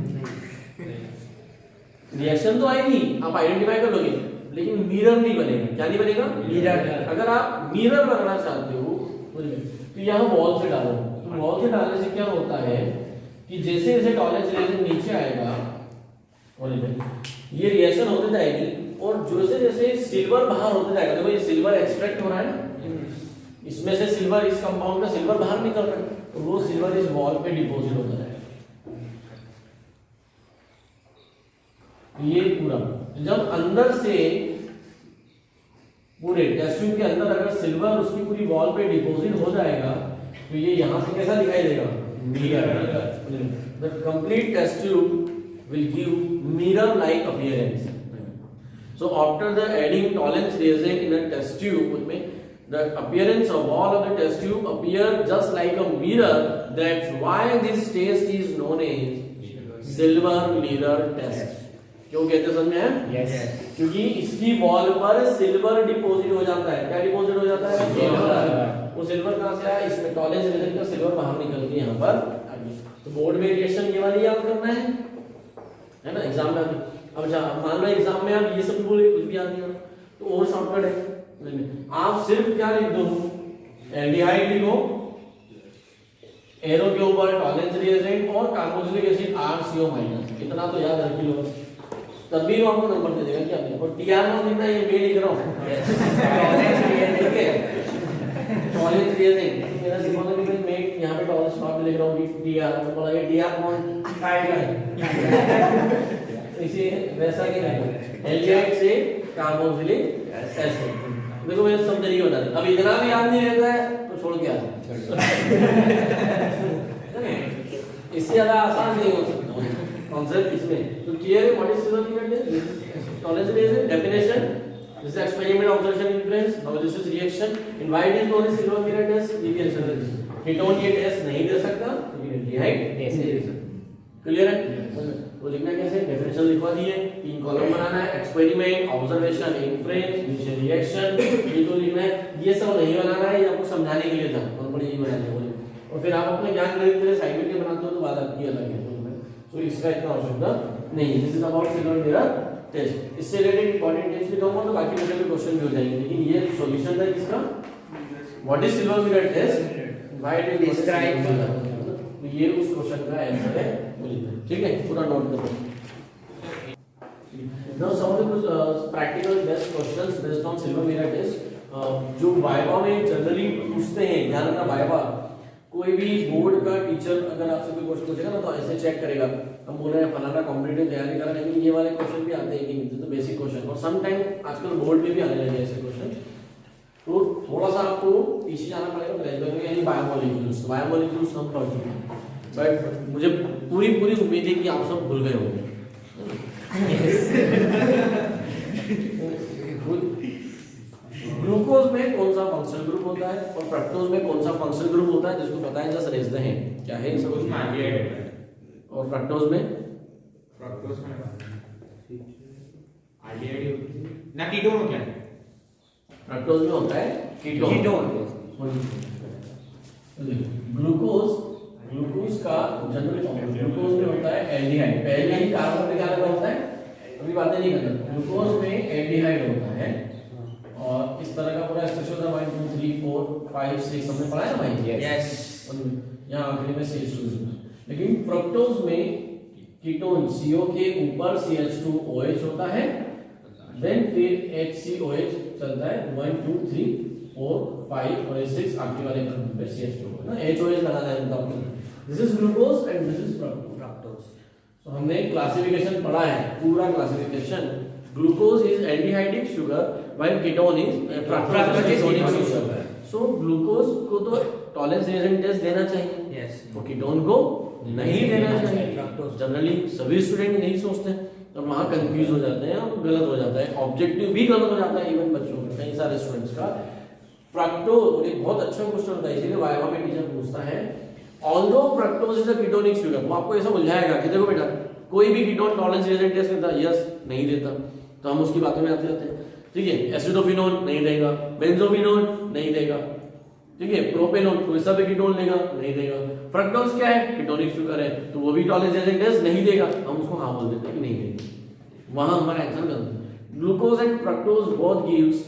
रिएक्शन तो आएगी, आप आइडेंटिफाई कर लोगे, लेकिन मिरर नहीं बनेगा। क्या नहीं बनेगा, मिरर। अगर आप मिरर बनना चाहते हो तो यहाँ वॉल से डालो, तो वॉल से डालने से क्या होता है कि जैसे जैसे टॉलरेंस रिएजेंट नीचे आएगा ये रिएक्शन होते जाएगी, और जैसे जैसे सिल्वर बाहर होते जाएगा, देखो ये सिल्वर एक्सट्रैक्ट हो रहा है ना, इसमें से सिल्वर, इस कंपाउंड का सिल्वर बाहर निकल रहा है, तो वो सिल्वर इस वॉल पे डिपॉजिट होता है। ये पूरा जब अंदर से पूरे टेस्ट ट्यूब के अंदर अगर सिल्वर उसकी पूरी वॉल पे डिपॉजिट हो जाएगा तो ये यहां से कैसा दिखाई देगा, mirror. The complete test tube will give mirror like appearance. So after the adding tolerance reagent in a test tube, the appearance of all of the test tube appear just like a mirror. That's why this test is known as silver mirror test. क्यों कहते हैं, समझ में है? Yes. क्योंकि इसकी wall पर silver deposit हो जाता है। क्या डिपॉजिट हो जाता है, सिल्वर। वो सिल्वर कहां से आया, इसमें टॉलरेंस रिएजेंट का सिल्वर बाहर निकल के यहाँ पर आ गया। तो बोर्ड में रिएक्शन ये वाली याद करना है ना, एग्जाम में। अब मान लो एग्जाम में आप ये सब बोले, कुछ भी याद नहीं हो रहा तो और शॉर्टकट है, आप सिर्फ क्या लिख दो, एल्डिहाइड लिखो, एरो के ऊपर टॉलरेंस रिएजेंट और कार्बोक्सिलिक एसिड RCO-, इतना तो याद रख लो, तब भी वो आपको नंबर दे देगा। क्या और TR नाम लिखना, ये मैं लिख रहा हूं ठीक है, टॉलरेंस रिएजेंट मेरा सिंपल है, मैं यहां पे टॉलरेंस नॉट लिख रहा हूं TR, तो बोला ये TR कौन इसे वैसा ही नहीं, एल्डिहाइड से कार्बोक्सिलिक एसिड। देखो मैं सब तरीके बता दूं, अब इतना भी याद नहीं रहता है तो छोड़ के आ इससे ज्यादा आसान नहीं हो सकता कॉन्सेप्ट इसमें। तो क्लियर है what is silver reagent, Tollens reagent definition, this experiment observation influence, now this is reaction in why it is known as silver mirror test. ये भी आंसर है, कीटोन ये टेस्ट नहीं दे सकता, एल्डिहाइड टेस्ट दे सकता। क्लियर है, तो लिखना कैसे, डेफिनेशन लिखवा दिए, 3 कॉलम बनाना है, experiment, observation, influence, initial reaction, ये तो लिखना है। ये सब नहीं बनाना है, ये आपको समझाने के लिए था, और बड़ी ये बनाने वाले, और फिर आप अपने ज्ञान गणित के लिए असाइनमेंट के बनाते हो तो बात आपकी अलग है, तो इसका इतना आवश्यकता नहीं, this is about silver mirror test. इससे रिलेटेड इंपॉर्टेंट टेस्ट भी कहूंगा तो बाकी बचे हुए क्वेश्चन भी हो जाएंगे, लेकिन ये सॉल्यूशन था इसका। What is silver mirror test, why it is describe, तो ये उस क्वेश्चन का आंसर है, ठीक है, पूरा नोट करो। Now some of the practical best questions based on silver mirror test जो वाइवा में जनरली पूछते हैं, ध्यान रखना वाइवा कोई भी बोर्ड का टीचर अगर आपसे कोई क्वेश्चन पूछेगा ना तो ऐसे चेक करेगा, हम बोल रहे हैं फलाना कॉम्पिटिटिव तैयारी कर रहे हैं, लेकिन ये वाले क्वेश्चन भी आते हैं कि नहीं, तो बेसिक क्वेश्चन, और सम टाइम आजकल बोर्ड में भी आने लगे ऐसे क्वेश्चन, तो थोड़ा सा आपको पीछे जाना पड़ेगा फ्लैशबैक में, यानी बायोमोलिक्यूल्स हम पढ़ चुके हैं, बट मुझे पूरी उम्मीद है कि आप सब भूल गए होंगे। ग्लूकोज में कौन सा फंक्शनल ग्रुप होता है और फ्रक्टोज में कौन सा फंक्शनल ग्रुप होता है, जिसको पता है जस्ट रेज द हैंड, क्या है सब उसमें और फ्रक्टोज में ना कीटोन होता है, फ्रक्टोज में होता है कीटोन। ग्लूकोज का जनरल फॉर्म ग्लूकोज में होता है एल्डिहाइड, पहले ही कार्बन में क्या लगा होता है, अभी बातें नहीं करना, ग्लूकोज में एल्डिहाइड होता है और इस तरह का पूरा स्ट्रक्चर होता है 1 2 3 4 5 6 हमने पढ़ा है ना भाई, यस, यहां आखिरी में CH2। लेकिन फ्रक्टोज में कीटोन CO के ऊपर CH2OH होता है, देन फिर HCOH चलता है 1 2 3 4 5 और 6 आखिरी वाले क्रम पे CH2 ना HOH लगाना है मतलब। This is glucose and this is fructose. तो हमने क्लासिफिकेशन पढ़ा है, पूरा classification. Glucose is aldehydic sugar while ketone is fructose is ketonic sugar. So glucose को तो टॉलरेंस रिएक्शन टेस्ट देना चाहिए, यस, तो कीटोन को नहीं देना चाहिए। जनरली सभी स्टूडेंट यही सोचते हैं और वहां कंफ्यूज हो जाते हैं और गलत हो जाता है, ऑब्जेक्टिव भी गलत हो जाता है इवन बच्चों का, कई सारे स्टूडेंट्स का। फ्रक्टोज एक बहुत अच्छा क्वेश्चन होता है, इसीलिए वाइवा में टीचर पूछता है although fructose is a ketonic sugar, वो आपको ऐसा उलझाएगा कि देखो बेटा कोई भी कीटोन टॉलरेंस रिएक्शन टेस्ट करता है, यस नहीं देता, तो हम उसकी बातों में आते जाते हैं, ठीक है। एसिडोफिनोन नहीं देगा, बेंजोफिनोन नहीं देगा, ठीक है। प्रोपेनोन कोई सा भी कीटोन लेगा नहीं देगा। फ्रक्टोज क्या है, कीटोनिक शुगर है, तो वो भी टॉलरेंस रिएक्शन टेस्ट नहीं देगा, हम उसको हाँ बोल देते हैं कि नहीं देगा, वहां हमारा आंसर गलत है। Glucose and fructose both gives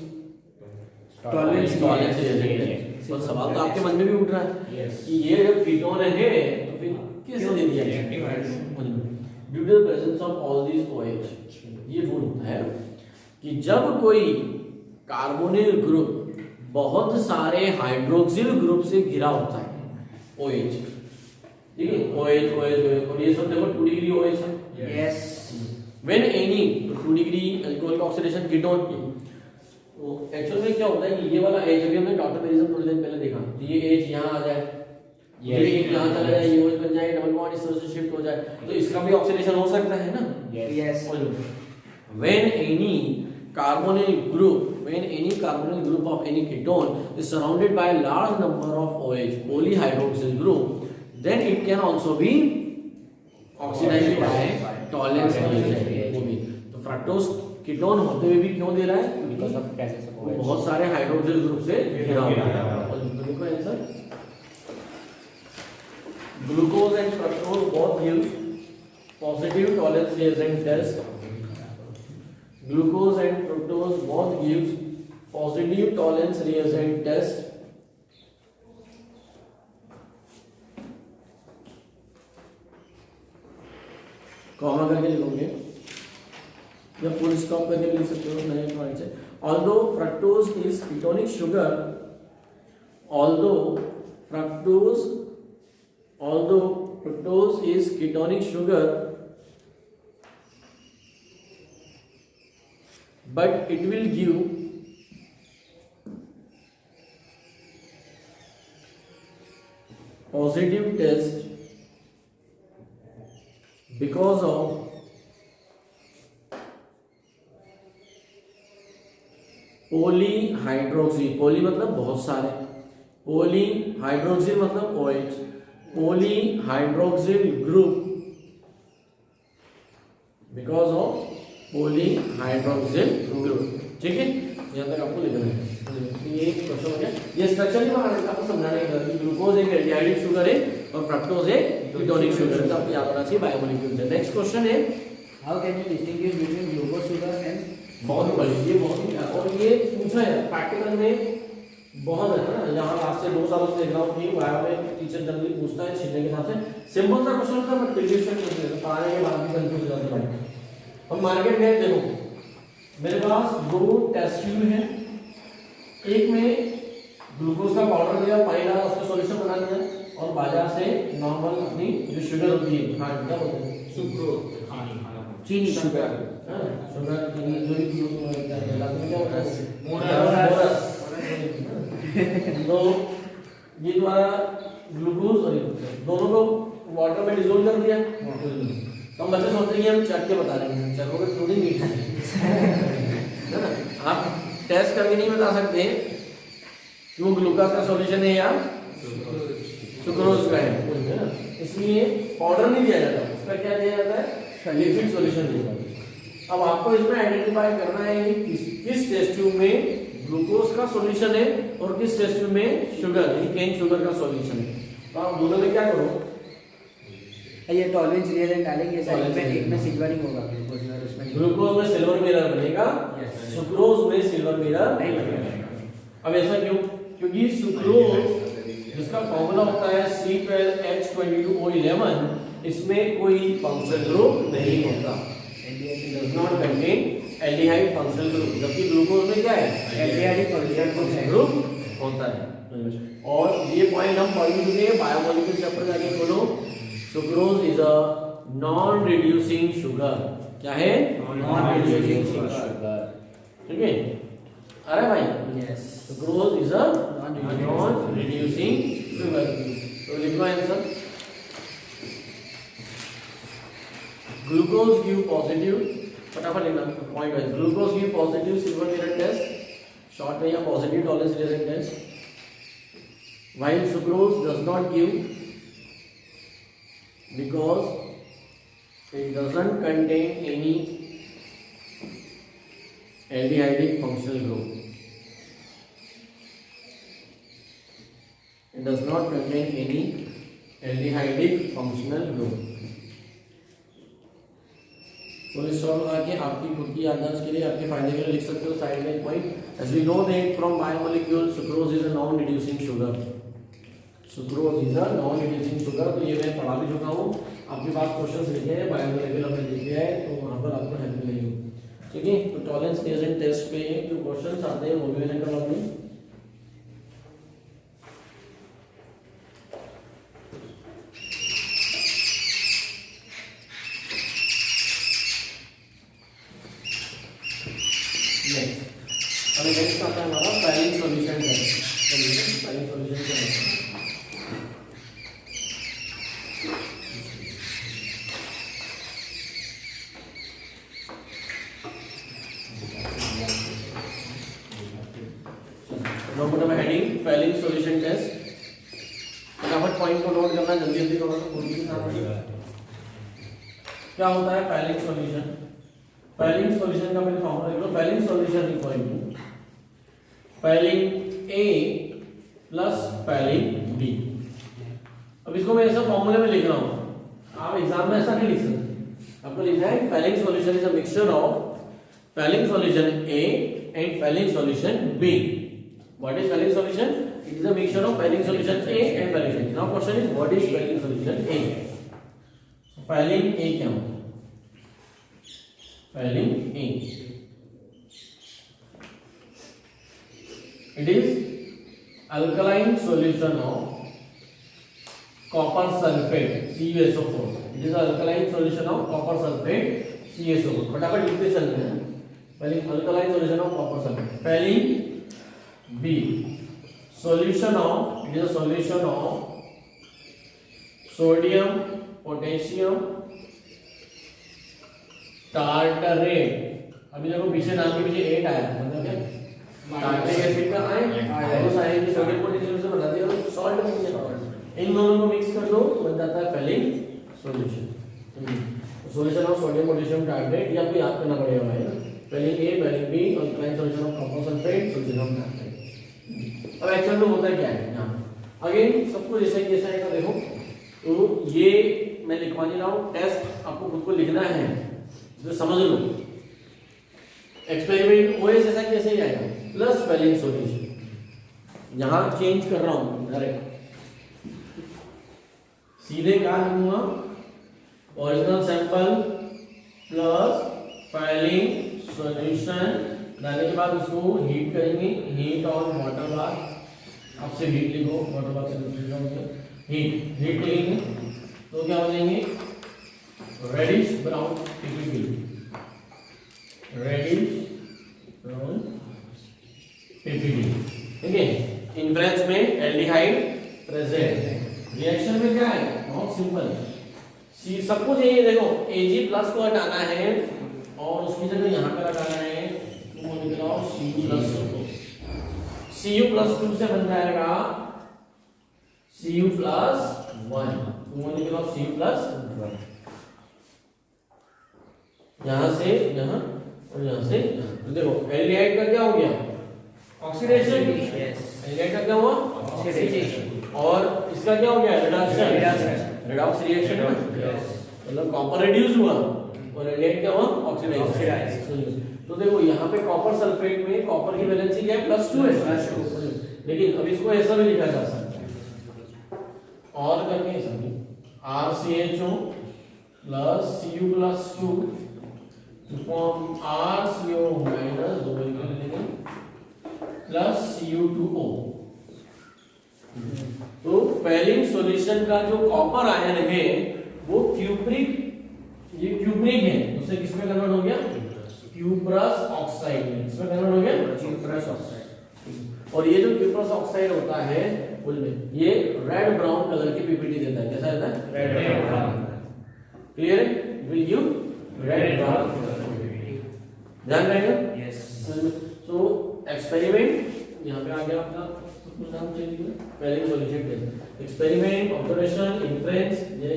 Tollens reaction test. तो सवाल तो आपके मन में भी उठ रहा है कि ये जब कीटोन है तो फिर किस दे दिया due to the presence of all these OH। ये रूल होता है कि जब कोई कार्बोनिल ग्रुप बहुत सारे हाइड्रोक्सिल ग्रुप से घिरा होता है OH, ठीक है, OH और ये सब देखो 2 डिग्री OH है, yes. When any 2 degree alcohol का ऑक्सीडेशन कीटोन की, तो एक्चुअल में क्या होता है कि ये वाला H अभी हमने टॉटोमेरिज्म थोड़ी देर पहले देखा, तो ये H यहां आ जाए, ये यहां चला जाए, ये OH बन जाए, डबल बॉन्ड इस तरह से शिफ्ट हो जाए, तो इसका भी ऑक्सीडेशन हो सकता है ना, yes. When any carbonyl group of any ketone is surrounded by a large number of OH polyhydroxyl group, then it can also be oxidized by tolerance reaction. तो फ्रक्टोज कीटोन होते हुए भी क्यों दे रहा है, because of presence of OH, बहुत सारे hydroxyl group से घिरा हुआ है। और देखो answer, glucose and fructose both gives positive tolerance reagent test. Glucose and fructose both gives positive tolerance reagent test. Comma करके लिखोगे या फुल स्टॉप करके लिख सकते हो, नहीं पॉइंट से। Although fructose is ketonic sugar, although fructose is ketonic sugar, but it will give positive test because of polyhydroxy, poly मतलब बहुत सारे, polyhydroxy मतलब OH, polyhydroxyl group because of polyhydroxyl group, ठीक है। यहाँ तक आपको लिखना है, ये क्वेश्चन हो गया। ये स्ट्रक्चर ही आपको समझाने का कि ग्लूकोज एक एल्डिहाइडिक शुगर है और फ्रक्टोज एक कीटोनिक शुगर है, तो आपको याद होना चाहिए बायोमोलिक्यूल से। नेक्स्ट क्वेश्चन है How can you distinguish between glucose, sugar and बहुत बड़ी, ये बहुत ही, और ये पूछा है प्रैक्टिकल में बहुत है ना, यहाँ आज से 2 सालों से देख रहा हूँ कि बायो में टीचर जनरली पूछता है छीनने के हिसाब से, सिंपल सा क्वेश्चन था बट प्रीवियस ईयर क्वेश्चन है, पाने के बाद भी कंफ्यूज हो जाते हैं। हम मार्केट गए, देखो मेरे पास 2 टेस्ट ट्यूब हैं, एक में ग्लूकोज का पाउडर दिया, पानी डाला, उसका सॉल्यूशन बना दिया, और बाजार से नॉर्मल अपनी जो शुगर होती है, हाँ क्या बोलते हैं, सुक्रोज, चीनी शुगर, शुगर चीनी जो भी क्या होता है, मोरस। तो ये तुम्हारा ग्लूकोज और दोनों को वाटर में डिसोल्व कर दिया। तो हम बच्चे सोचते हैं कि हम चख के बता रहे हैं, चखोगे थोड़ी मीठा है ना, आप टेस्ट करके नहीं बता सकते कि वो ग्लूकोज का सॉल्यूशन है या सुक्रोज का है ना, इसलिए पाउडर नहीं दिया जाता, उसका क्या दिया जाता है, लिक्विड सॉल्यूशन दिया जाता है। अब आपको इसमें आइडेंटिफाई करना है कि किस टेस्ट ट्यूब में ग्लूकोज का सॉल्यूशन है और किस टेस्ट ट्यूब में शुगर यानी केन शुगर का सॉल्यूशन है। तो आप दोनों में क्या करो, ये टॉलरेंस रिएजेंट डालेंगे, साइड में एक में सिल्वरिंग होगा ग्लूकोज में, उसमें ग्लूकोज में सिल्वर मिरर बनेगा, सुक्रोज में सिल्वर मिरर नहीं बनेगा। अब ऐसा क्यों, क्योंकि सुक्रोज जिसका फॉर्मूला होता है C12H22O11, इसमें कोई फंक्शनल ग्रुप नहीं होता, does not contain aldehyde functional group, जबकि ग्लूकोज में क्या है, एल्डिहाइड फंक्शनल ग्रुप होता है। और ये पॉइंट हम पढ़ चुके हैं बायोमोलिक्यूल चैप्टर जाके खोलो, sucrose is a non reducing sugar, क्या है, नॉन रिड्यूसिंग शुगर, ठीक है, अरे भाई yes, sucrose is a non reducing sugar. तो लिखो आंसर, ग्लूकोज गिव पॉजिटिव, फटाफट लिखना point wise, glucose give positive silver mirror test, short में या positive Tollens reagent test, while sucrose does not give because it doesn't contain any aldehydic functional group. It does not contain any aldehydic functional group. Full stop लगा के आपकी खुद की याददाश्त के लिए, आपके फायदे के लिए लिख सकते हो साइड में point, as we know that from biomolecule sucrose is a non reducing sugar, sucrose is a non reducing sugar. तो ये मैं पढ़ा भी चुका हूँ, आपके पास क्वेश्चंस लिखे हैं, बायोमोलिक्यूल हमने लिखे हैं, तो वहाँ पर आपको हेल्प मिलेगी, ठीक है। तो टॉलरेंस रिएजेंट टेस्ट पे जो क्वेश्चंस आते हैं वो भी मैंने करवा दी। अभी नेक्स्ट आता है हमारा पैलिंग सॉल्यूशन टेस्ट। चलिए पैलिंग सॉल्यूशन क्या है, हेडिंग पैलिंग सॉल्यूशन टेस्ट। फटाफट पॉइंट को नोट करना, जल्दी जल्दी करो तो पूरी क्या होता है पैलिंग सॉल्यूशन। पैलिंग सॉल्यूशन का मैंने फॉर्मूला लिख लो, Fehling solution equal to Fehling A plus Fehling B. अब इसको मैं ऐसा फॉर्मूले में लिख रहा हूं, आप एग्जाम में ऐसा नहीं लिख सकते, आपको लिखना है Fehling solution is a mixture of Fehling solution A and Fehling solution B. What is Pelling solution? It is a mixture of Pelling solution A and Pelling solution. Now question is what is Pelling solution A? So Pelling A क्या होता है? Pelling A. It is alkaline solution of copper sulfate CuSO4. It is alkaline solution of copper sulfate CuSO4. फटाफट लिखते चलते हैं। Pelling alkaline solution of copper sulfate. Pelling B solution of, it is a solution of sodium potassium tartrate। अभी देखो पीछे नाम के पीछे 8 आया, मतलब क्या टार्ट्रिक एसिड का आए और उस आयन की सोडियम पोटेशियम से बना दिया तो सॉल्ट बन गया। इन दोनों को मिक्स कर दो बन जाता है Fehling solution. Solution of sodium potassium tartrate ये आपको याद करना पड़ेगा भाई, पैलिंग ए पैलिंग बी और alkaline solution of copper sulphate solution of tartrate. अब एक्चुअल में होता क्या है यहाँ अगेन सब कुछ जैसा कि ऐसा है, देखो तो ये मैं लिखवा नहीं रहा हूँ, टेस्ट आपको खुद को लिखना है, तो समझ लो एक्सपेरिमेंट ओएस ऐसा कैसे ही आएगा प्लस फैलिंग सॉल्यूशन। यहां चेंज कर रहा हूं डायरेक्ट, सीधे क्या लिखूंगा original sample plus Fehling solution, डालने के बाद उसको हीट करेंगे, हीट ऑन वाटर बाथ, आपसे हीट लिखो वाटर बाथ से हीट लिखेंगे तो क्या हो जाएंगे reddish brown PPT, reddish brown PPT. ठीक है, इन्फ्लुएंस में एल्डिहाइड प्रेजेंट, रिएक्शन में क्या है बहुत सिंपल, सी सब कुछ यही देखो Ag प्लस को हटाना है और उसकी जगह यहाँ पर हटाना है तो वो निकला Cu प्लस Cu प्लस 2 से बन जाएगा Cu प्लस 1, वो निकला Cu प्लस 1, यहाँ से यहाँ और यहाँ से तो देखो एल्डिहाइड का क्या हो गया ऑक्सीडेशन, एल्डिहाइड का क्या हुआ ऑक्सीडेशन, और इसका क्या हो गया रिडक्शन, रिडॉक्स रिएक्शन मतलब कॉपर रिड्यूस हुआ और एल्डिहाइड क्या हुआ ऑक्सीडाइज। तो देखो यहाँ पे कॉपर सल्फेट में कॉपर की वैलेंसी क्या है +2 है, लेकिन अब इसको ऐसा भी लिखा जा सकता है और करके समझो RCHO plus Cu plus 2 to form RCO minus दो लेंगे प्लस Cu2O। तो फैलिंग सॉल्यूशन का जो कॉपर आयन है वो क्यूप्रिक, ये क्यूप्रिक है उससे किस में कन्वर्ट हो गया क्यूप्रस ऑक्साइड में, इसमें कन्वर्ट हो गया क्यूप्रस ऑक्साइड। और ये जो क्यूप्रस ऑक्साइड होता है उसमें ये रेड ब्राउन कलर की पीपीटी देता है, कैसा देता है रेड ब्राउन, क्लियर है, विल गिव रेड ब्राउन, ध्यान रहेगा यस। सो एक्सपेरिमेंट यहाँ पे आ गया आपका कुछ नाम चाहिए Fehling solution test, experiment observation influence ये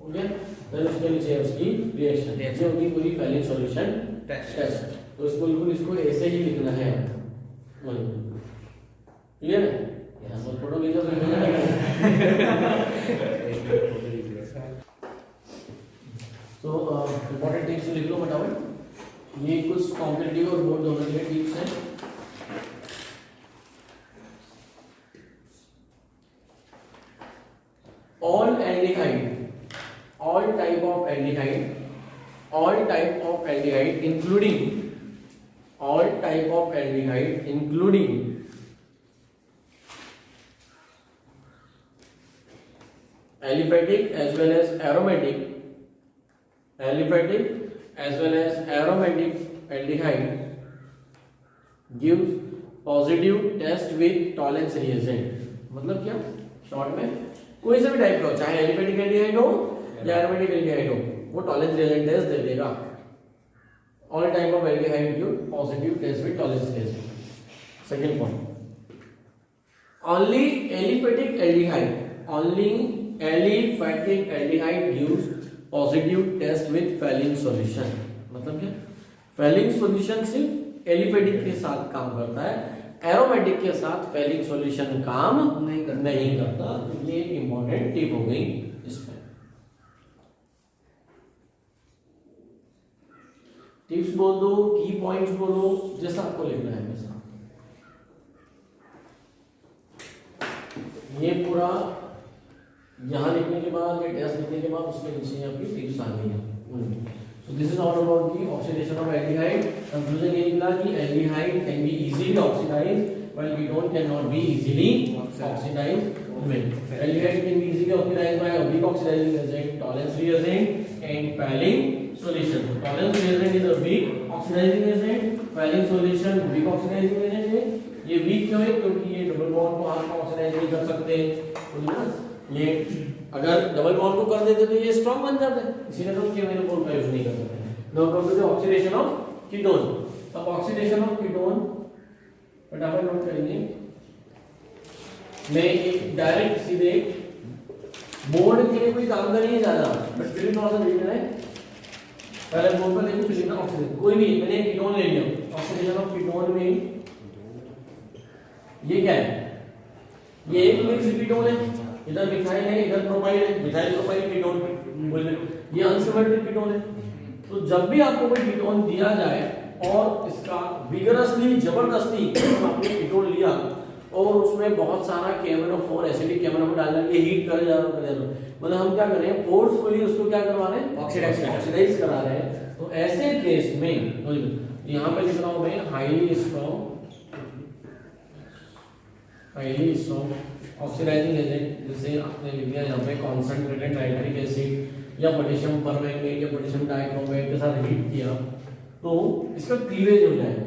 हो गया, फिर उसके नीचे उसकी रिएक्शन, ये होगी पूरी फैलिंग सॉल्यूशन टेस्ट। तो इसको बिल्कुल इसको ऐसे ही लिखना है, क्लियर है, यहाँ पर फोटो लीजिए तो इंपॉर्टेंट टिप्स लिख लो फटाफट, ये कुछ कॉम्पिटिटिव और बोर्ड दोनों के लिए टिप्स हैं। All aldehyde, all type of aldehyde, all type of aldehyde including all type of aldehyde including aliphatic as well as aromatic, aliphatic as well as aromatic aldehyde gives positive test with tolerance reagent। मतलब क्या short में कोई सा भी type का हो, चाहे aliphatic aldehyde हो या एरोमेटिक एल्डिहाइड हो, वो टॉलरेंस रिएजेंट टेस्ट दे देगा। All type of aldehyde give positive test with Tollens reagent. Second point, only aliphatic aldehyde, only aliphatic aldehyde gives positive test with Fehling solution. मतलब क्या falling solution सिर्फ aliphatic के साथ काम करता है, एरोमेटिक के साथ फैलिंग सॉल्यूशन काम नहीं करता। तो ये एक इंपॉर्टेंट टिप हो गई इसमें। टिप्स बोल दो, की पॉइंट्स बोलो, जैसा आपको लिखना है वैसा। ये पूरा यहाँ लिखने के बाद, ये टेस्ट लिखने के बाद उसके नीचे आपकी टिप्स आ गई हैं। So this is all about the oxidation of aldehyde. Conclusion ये निकला कि aldehyde can be easily oxidized while ketone cannot be easily oxidized. Aldehyde can be easily oxidized by a weak oxidizing agent, tolerance reagent and failing solution. Tolerance reagent is a weak oxidizing agent, failing solution weak oxidizing agent है। ये weak क्यों है? क्योंकि ये double bond को हाथ में oxidise नहीं कर सकते। ये अगर डबल बॉन्ड को कर देते तो ये स्ट्रांग बन जाता है, इसीलिए तो केमिकल बॉन्ड का यूज नहीं करते हैं। Now come to the oxidation of ketone. अब ऑक्सीडेशन ऑफ कीटोन फटाफट नोट करेंगे। मैं एक डायरेक्ट सीधे बोर्ड के लिए कोई काम का नहीं है ज्यादा, बट फिर भी थोड़ा सा देखना है। पहले बोर्ड पर देखो, फिर लिखना ऑक्सीजन, कोई भी मैंने कीटोन ले लिया। ऑक्सीडेशन ऑफ कीटोन में ये क्या है, ये एक मिक्स कीटोन है, इधर मिथाइल है, इधर प्रोपाइल है, मिथाइल प्रोपाइल कीटोन बोल रहे, ये अनसिमेट्रिक कीटोन है। तो जब भी आपको कोई कीटोन दिया जाए और इसका विगरसली जबरदस्ती आपने कीटोन लिया और उसमें बहुत सारा KMnO4 एसिडिक KMnO4 डालना, ये हीट कर जा रहा है, मतलब हम क्या कर रहे हैं, फोर्सफुली उसको क्या करवा रहे हैं, ऑक्सीडाइज करा रहे हैं। तो ऐसे केस में यहाँ पे लिख रहा हूं मैं हाईली स्ट्रॉन्ग ऑक्सीडाइजिंग एजेंट, जैसे आपने लिख दिया यहाँ पे कॉन्सेंट्रेटेड नाइट्रिक एसिड या पोटेशियम परमैंगनेट या पोटेशियम डाइक्रोमेट के साथ हीट किया तो इसका क्लीवेज हो जाएगा।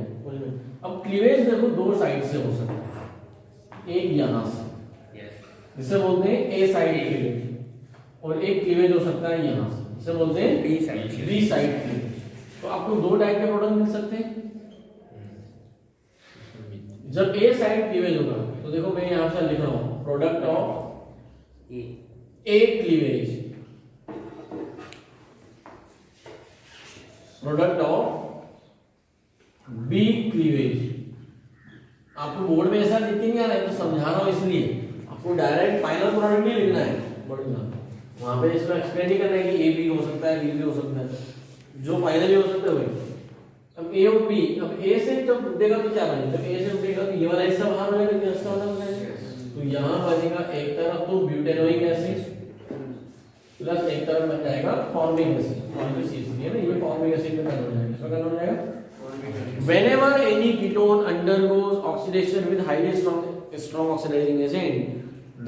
अब क्लीवेज देखो दो साइड से हो सकता है, एक यहां से जिसे बोलते हैं ए साइड क्लीवेज और एक क्लीवेज हो सकता है यहां से, जिसे बोलते हैं बी साइड क्लीवेज। तो आपको दो टाइप के प्रोडक्ट मिल सकते हैं। जब ए साइड क्लीवेज होगा तो देखो मैं यहां से लिख रहा हूं product of A cleavage, product of B cleavage. आपको बोर्ड में ऐसा लिख के नहीं आ रहा है तो समझा रहा हूं, इसलिए आपको डायरेक्ट फाइनल प्रोडक्ट नहीं लिखना है बोर्ड में, वहां पे इसको एक्सप्लेन नहीं करना है कि ए बी हो सकता है, बी भी हो सकता है, जो फाइनली हो सकता है वही। अब ए और बी, अब ए से जब उठेगा तो क्या बनेगा, जब ए से उठेगा तो ये वाला हिस्सा बाहर हो जाएगा, ये हिस्सा वाला हो जाएगा, तो यहां बनेगा एक तरफ तो ब्यूटेनोइक एसिड प्लस एक तरफ बन जाएगा फॉर्मिक एसिड, फॉर्मिक एसिड है ना, ये फॉर्मिक एसिड में कन्वर्ट हो जाएगा, इसमें कन्वर्ट हो जाएगा। Whenever any ketone undergoes oxidation with highly strong oxidizing agent,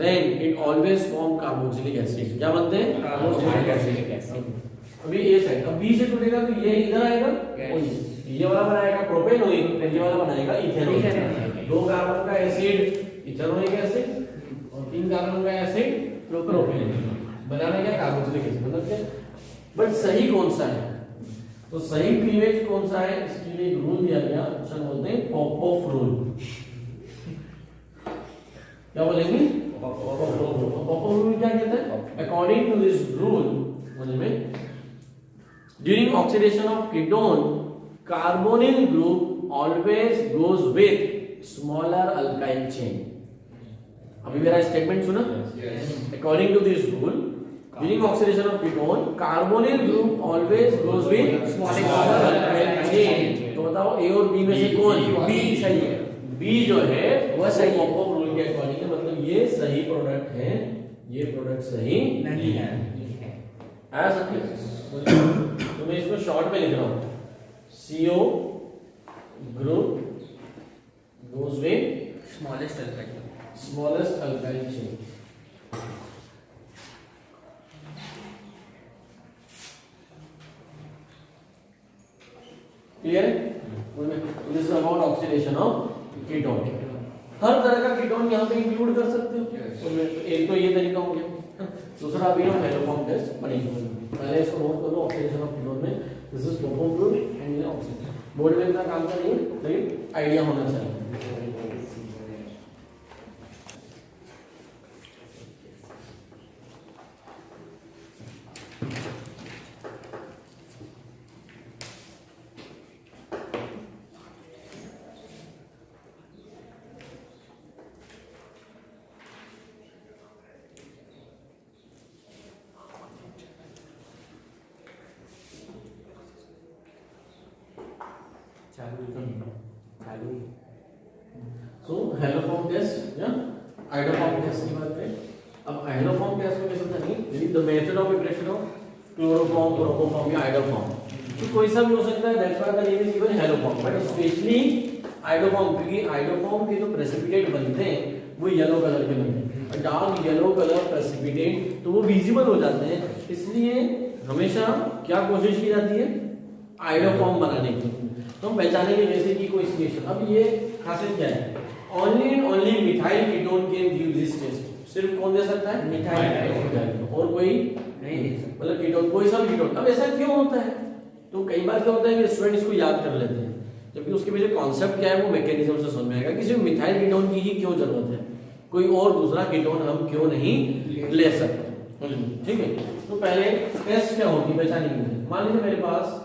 then it always form carboxylic acid. क्या बनते हैं? Carboxylic acid. अभी ए साइड, अब बी से टूटेगा तो ये इधर आएगा, ये वाला बनाएगा प्रोपेनोइक, ये वाला बनाएगा इथेनोइक। दो कार्बन का एसिड इथेनोइक एसिड और तीन कार्बन का एसिड प्रोपेनोइक, बनाना क्या कार्बोक्सिलिक एसिड, मतलब क्या। बट सही कौन सा है, तो सही क्लीवेज कौन सा है, इसके लिए एक रूल दिया गया, उसे बोलते हैं पॉपऑफ रूल। क्या बोलेंगे? पॉपऑफ रूल क्या कहता है? अकॉर्डिंग टू दिस रूल, में during oxidation of ketone carbonyl group always goes with smaller alkyl chain. अभी मेरा स्टेटमेंट सुना? According to this rule during oxidation of ketone carbonyl group always goes with smaller alkyl chain। तो बताओ ए और B में से कौन? बी सही है, बी जो है वो सही है पॉपऑफ रूल के अकॉर्डिंग है, मतलब ये सही प्रोडक्ट है, ये प्रोडक्ट सही नहीं है। आया समझ? तो मैं इसको शॉर्ट में लिख रहा हूं, CO group goes with smallest alkyl chain। Clear है? This is about oxidation of ketone. हर तरह का कीटोन यहाँ पे इंक्लूड कर सकते हो। एक तो ये तरीका हो गया, दूसरा अभी हम हेलोफॉर्म टेस्ट पढ़ेंगे। पहले इसको नोट कर लो, ऑक्सीडेशन ऑफ कीटोन में दिस इज पॉपऑफ रूल एंड ये ऑक्सीडेशन। बोर्ड में इतना काम का नहीं, लेकिन आइडिया होना चाहिए। सो हेलोफॉर्म टेस्ट या आइडोफॉर्म टेस्ट की बात करें। अब आइडोफॉर्म टेस्ट में कैसे होता है, the method of preparation of chloroform, bromoform या आइडोफॉर्म, तो कोई सा भी हो सकता है, that's why the name is given haloform, but specially iodoform, क्योंकि आइडोफॉर्म के जो प्रेसिपिटेट बनते हैं वो येलो कलर के बनते हैं, डार्क येलो कलर प्रेसिपिटेट, तो वो विजिबल हो जाते हैं, इसलिए हमेशा क्या कोशिश की जाती है, आइडोफॉर्म बनाने की। तो हम पहचानेंगे जैसे कि कोई स्टेशन, अब ये खासियत क्या है, only and only methyl ketone can give this test. सिर्फ कौन दे सकता है? मिथाइल, और कोई नहीं दे सकता, मतलब कीटोन, कोई सा कीटोन। अब ऐसा क्यों होता है, तो कई बार क्या होता है कि स्टूडेंट इसको याद कर लेते हैं, जबकि उसके पीछे कॉन्सेप्ट क्या है वो मैकेनिज्म से समझ में आएगा कि सिर्फ मिथाइल कीटोन की ही क्यों जरूरत है, कोई और दूसरा कीटोन हम क्यों नहीं ले सकते। ठीक है, तो पहले टेस्ट क्या होती है पहचानेंगे। मान लीजिए मेरे पास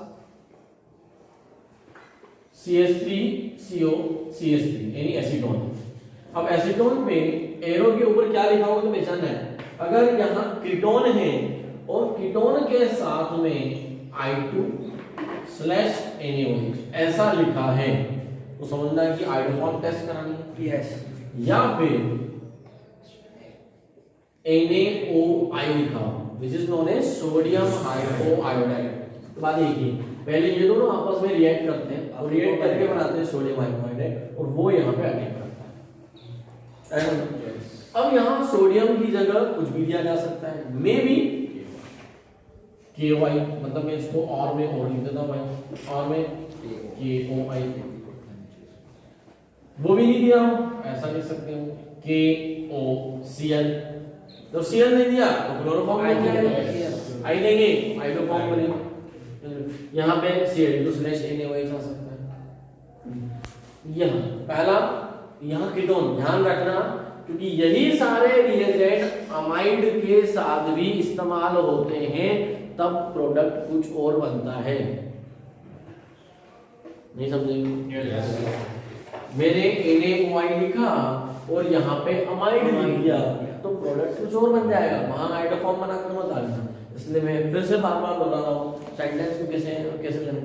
CH3CO CH3 यानी एसीटोन। अब एसीटोन पे एरो के ऊपर क्या लिखा होगा तो पहचानना है। अगर यहाँ कीटोन है और कीटोन के साथ में I2 NaOH ऐसा लिखा है तो समझना है कि आयोडोफॉर्म टेस्ट करानी है, यस, या फिर NaOI लिखा which is known as sodium hypoiodide. तो बात एक ही, पहले ये दोनों आपस में रिएक्ट करते हैं और रिएक्ट करके बनाते हैं सोडियम हाइपोआयोडाइड और वो यहाँ पे अटैक करता है। अब यहाँ सोडियम की जगह कुछ भी दिया जा सकता है, मे बी KY, मतलब मैं इसको और में और लिख देता हूँ भाई, और में KOI, वो भी नहीं दिया हूँ, ऐसा लिख सकते हो KOCl। जब Cl नहीं दिया तो क्लोरोफॉर्म नहीं दिया, आई देंगे हाइड्रोफॉर्म बनेगा। यहाँ पे Cl2/NaOH आ सकता है। यहाँ पहला, यहाँ कीटोन ध्यान रखना, क्योंकि यही सारे रिएजेंट अमाइड के साथ भी इस्तेमाल होते हैं, तब प्रोडक्ट कुछ और बनता है। नहीं समझेंगे? मैंने NaOI लिखा और यहाँ पे अमाइड लिख दिया तो प्रोडक्ट कुछ और बन जाएगा, वहां हाइड्रोफॉर्म बनाकर मत डालना। इसलिए मैं फिर से बार बार बोल रहा हूँ सेंटेंस को कैसे लेना,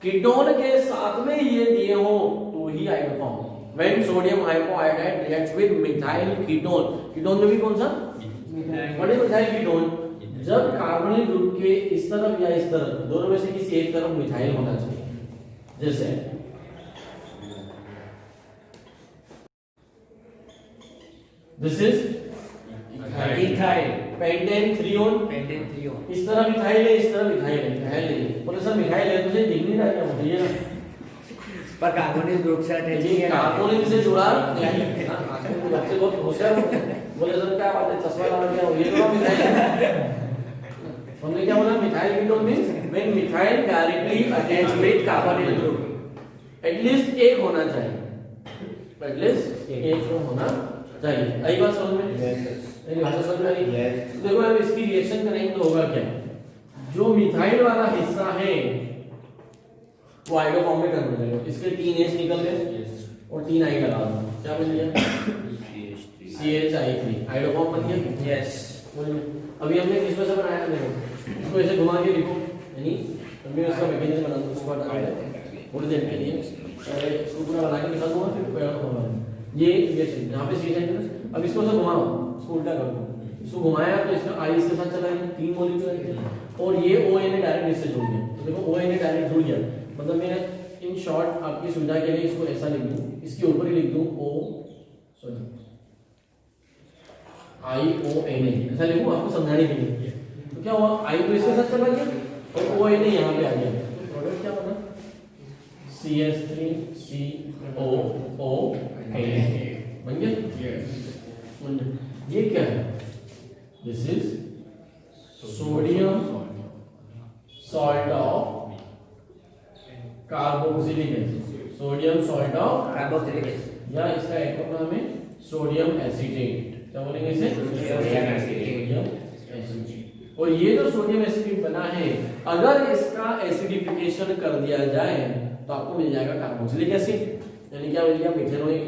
कीटोन के साथ में ये दिए हो तो ही iodoform. When sodium hypoiodide reacts with methyl ketone, ketone में भी कौन सा बड़े मिथाइल कीटोन, जब कार्बोनिल ग्रुप के इस तरफ या इस तरफ दोनों में से किसी एक तरफ मिथाइल होना चाहिए, जैसे दिस इज इथाइल पेंटेन-3-on, इस तरफ इथाइल है, इस तरफ इथाइल है, मिथाइल नहीं है। बोले सर मिथाइल है, तुझे दिख नहीं रहा क्या? मुझे ना पर कार्बोनिल ग्रुप से अटैचिंग है, कार्बोनिल से जुड़ा नहीं। आजकल बच्चे बहुत होशियार होते हैं, बोले सर क्या बात है, चश्मा लगा दिया, ये तो मिथाइल है। हमने क्या बोला? Methyl ketone means when methyl directly attach with carbonyl group, at least एक होना चाहिए, एटलीस्ट एक होना चाहिए। आई बात समझ में? मेरी भाषा समझ में आई? देखो अब इसकी रिएक्शन करेंगे तो होगा क्या, जो मिथाइल वाला हिस्सा है वो हाइड्रोफॉर्म में कन्वर्ट हो जाएगा, इसके 3 H निकल गए और 3 I लगा दो, क्या बन गया? CH3 हाइड्रोफॉर्म बन गया। यस, अभी हमने किस में से बनाया? देखो इसको ऐसे घुमा के लिखो, यानी मैं उसका मैकेनिज्म बना दूं, उसको हटा दें थोड़ी देर के लिए, इसको पूरा बना के निकाल दूंगा, फिर प्रयोग होगा ये यहाँ पे CH3। अब इसको ऐसे घुमाओ, इसको उल्टा कर दो, इसको घुमाया तो इसका I इसके साथ चला गया, 3 मॉलिक्यूल आए और ये ONA डायरेक्ट इससे जुड़ गया। तो देखो ONA डायरेक्ट जुड़ गया, मतलब मैं इन शॉर्ट आपकी सुविधा के लिए इसको ऐसा लिख दूं, इसके ऊपर ही लिख दूं IONA, ऐसा लिखूं आपको समझाने के लिए। तो क्या हुआ, I तो इसके साथ चला गया और ONA यहाँ पे आ गया, तो प्रोडक्ट क्या बना? CH3COONA बन गया। ये क्या है? This is sodium salt of carboxylic acid, sodium salt of carboxylic acid, या इसका एक और नाम है सोडियम एसिटेट। क्या बोलेंगे इसे? Sodium acetate. और ये जो सोडियम एसिटेट बना है, अगर इसका एसिडिफिकेशन कर दिया जाए तो आपको मिल जाएगा कार्बोक्सिलिक एसिड, यानी क्या मिल गया?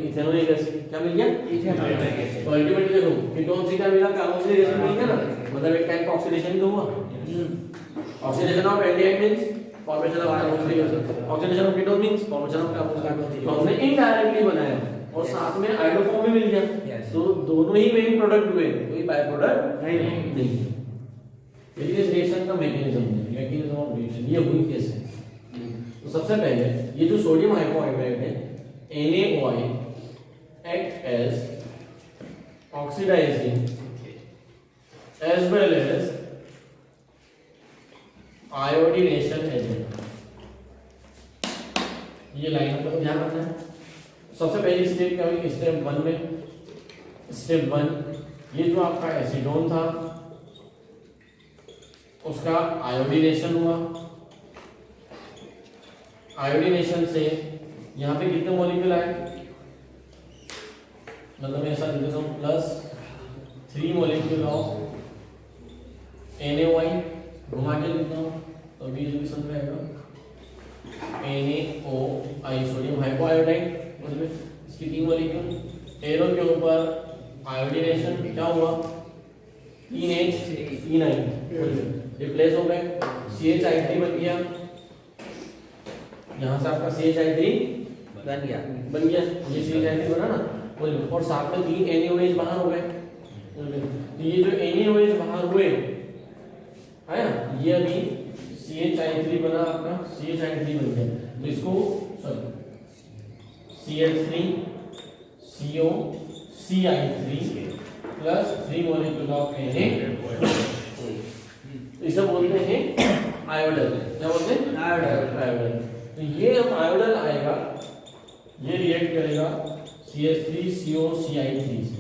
Ethanoic acid. क्या मिल गया? Ethanoic acid. तो अल्टीमेटली देखो कीटोन से क्या मिला? कार्बोक्सिलिक एसिड मिल गया ना, मतलब एक टाइप का ऑक्सीडेशन तो हुआ। Oxidation of aldehyde means formation of carboxylic acid, oxidation of ketone means formation of carboxylic. तो हमने इनडायरेक्टली बनाया और साथ में हाइड्रोफॉर्म भी मिल गया, तो दोनों ही मेन प्रोडक्ट हुए, कोई बाय प्रोडक्ट नहीं। ये रिएक्शन का मैकेनिज्म ऑफ रिएक्शन ये हुई कैसे? तो सबसे पहले ये जो सोडियम हाइपोआयोडाइड है NaOI act as oxidizing as well as iodination agent। ये लाइन पर ध्यान रखना है। सबसे पहली स्टेप क्या हुई? स्टेप 1 में, स्टेप 1 ये जो आपका एसिडोन था उसका आयोडीनेशन हुआ। आयोडीनेशन से यहाँ पे कितने मॉलिक्यूल आए? मतलब मैं ऐसा लिख देता हूँ +3 मॉलिक्यूल ऑफ NaOI, घुमा के लिखता हूँ तो भी समझ में आएगा। NaOI सोडियम हाइपोआयोडाइड, मतलब इसकी 3 मॉलिक्यूल, एरो के ऊपर आयोडीनेशन, क्या हुआ? 3H 3I रिप्लेस हो गए, CH3 बन गया, यहाँ से आपका CH3 बन गया। बन गया, ये CH3 बना ना, और साथ में 3 NaOH बाहर हो गए। तो ये जो NaOH बाहर हुए है ना, ये अभी CH3 बना आपका, CH3 बन गया। तो इसको sorry CH3 CO CI3 plus 3 molecule of Na, इसे बोलते हैं आयोडल। क्या बोलते हैं? आयोडल। तो ये अब आयोडल आएगा, ये रिएक्ट करेगा CH3COCI3 से।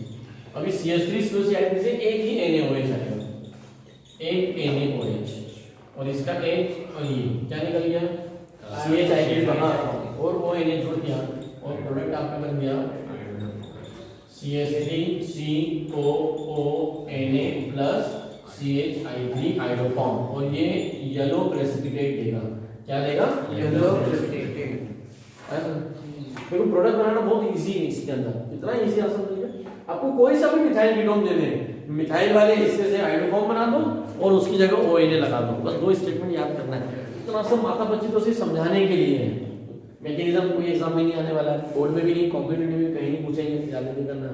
अभी CH3COCI3 से एक ही NaOH आएगा, एक NaOH, और इसका H और ये क्या निकल गया? CH3 बना, और वो Na जुड़ गया, और प्रोडक्ट आपका बन गया CH3COONA प्लस CH3 आयोडोफॉर्म, और ये येलो प्रेसिपिटेट देगा। क्या देगा? Yellow precipitate. देखो प्रोडक्ट बनाना बहुत इजी है, इसके अंदर इतना इजी आसान तरीका। आपको कोई सा भी मिथाइल कीटोन दे दें, मिथाइल वाले हिस्से से आयोडोफॉर्म बना दो और उसकी जगह ONA लगा दो, बस 2 स्टेटमेंट याद करना है। इतना सब माता बच्चे तो सिर्फ समझाने के लिए है, मैकेनिज्म कोई एग्जाम में नहीं आने वाला है, बोर्ड में भी नहीं, कॉम्पिटिटिव में कहीं नहीं पूछेंगे, याद नहीं करना।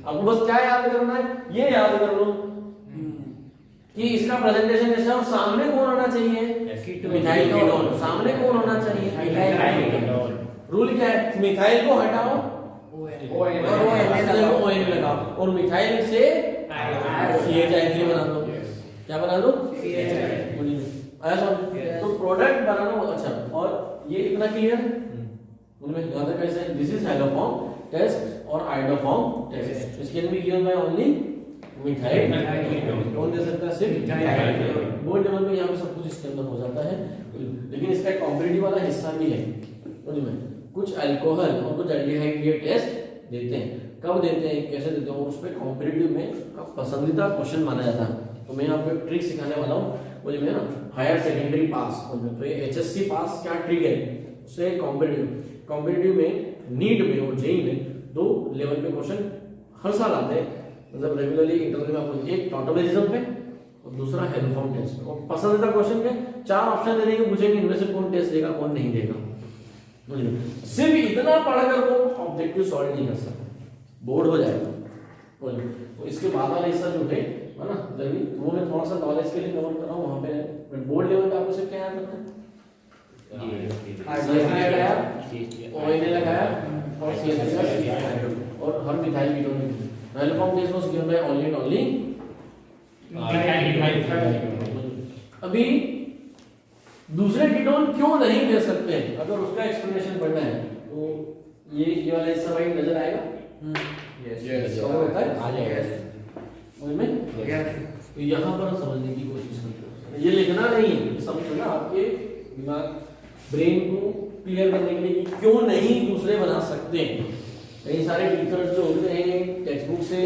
आपको बस क्या याद करना है, ये याद कर लो कि इसका प्रेजेंटेशन ऐसा, और सामने कौन होना चाहिए? Methyl ketone. सामने कौन होना चाहिए? Methyl ketone. रूल क्या है? मिथाइल को हटाओ और ONA लगाओ, और मिथाइल से CH3 बना दो। क्या बना दो? CH3। ऐसा तो प्रोडक्ट बनाना बहुत अच्छा। और ये इतना क्लियर उनमें ज्यादा कैसे? दिस इज हाइड्रोफॉर्म टेस्ट और आयोडोफॉर्म टेस्ट। इसके लिए given by only methyl ketone. कौन दे सकता है? सिर्फ मिथाइल। बोर्ड लेवल पे यहाँ पे सब कुछ इसके अंदर हो जाता है, लेकिन इसका कॉम्पिटिटिव वाला हिस्सा भी है। कुछ अल्कोहल और कुछ एल्डिहाइड के टेस्ट देते हैं। कब देते हैं, कैसे देते हैं, उस पर कॉम्पिटिटिव में पसंदीदा क्वेश्चन माना जाता है। तो मैं आपको एक ट्रिक सिखाने वाला हूँ, वो जो है ना हायर सेकेंडरी पास, तो ये HSC पास क्या ट्रिक है, उससे कॉम्पिटिटिव में, नीट में और जेई में 2 लेवल पे क्वेश्चन हर साल आते हैं, मतलब रेगुलरली इंटरव्यू में आपको एक टोटलिज्म पे और दूसरा हेलोफॉर्म टेस्ट, और पसंदीदा क्वेश्चन के 4 ऑप्शन दे देंगे, पूछेंगे इनमें से कौन टेस्ट देगा कौन नहीं देगा। सिर्फ इतना पढ़कर वो ऑब्जेक्टिव सॉल्व नहीं कर सकते, बोर्ड हो जाएगा। तो इसके बाद वाला हिस्सा जो है ना जल्दी, वो मैं थोड़ा सा नॉलेज के लिए कवर कर रहा हूँ। वहाँ पे बोर्ड लेवल पे आपको सिर्फ क्या याद रखना है? ONA लगाया और CH3 और हर मिथाइल कीटोन में iodoform test was given by only and only अभी दूसरे कीटोन क्यों नहीं दे सकते, अगर उसका एक्सप्लेनेशन पढ़ना है तो ये वाला हिस्सा भाई नजर आएगा। यस होता है आ जाएगा उसमें। तो यहाँ पर समझने की कोशिश करें, ये लिखना नहीं है, समझना आपके दिमाग ब्रेन को क्लियर करने के लिए कि क्यों नहीं दूसरे बना सकते। कई सारे टीचर्स जो होते हैं टेक्स्ट बुक से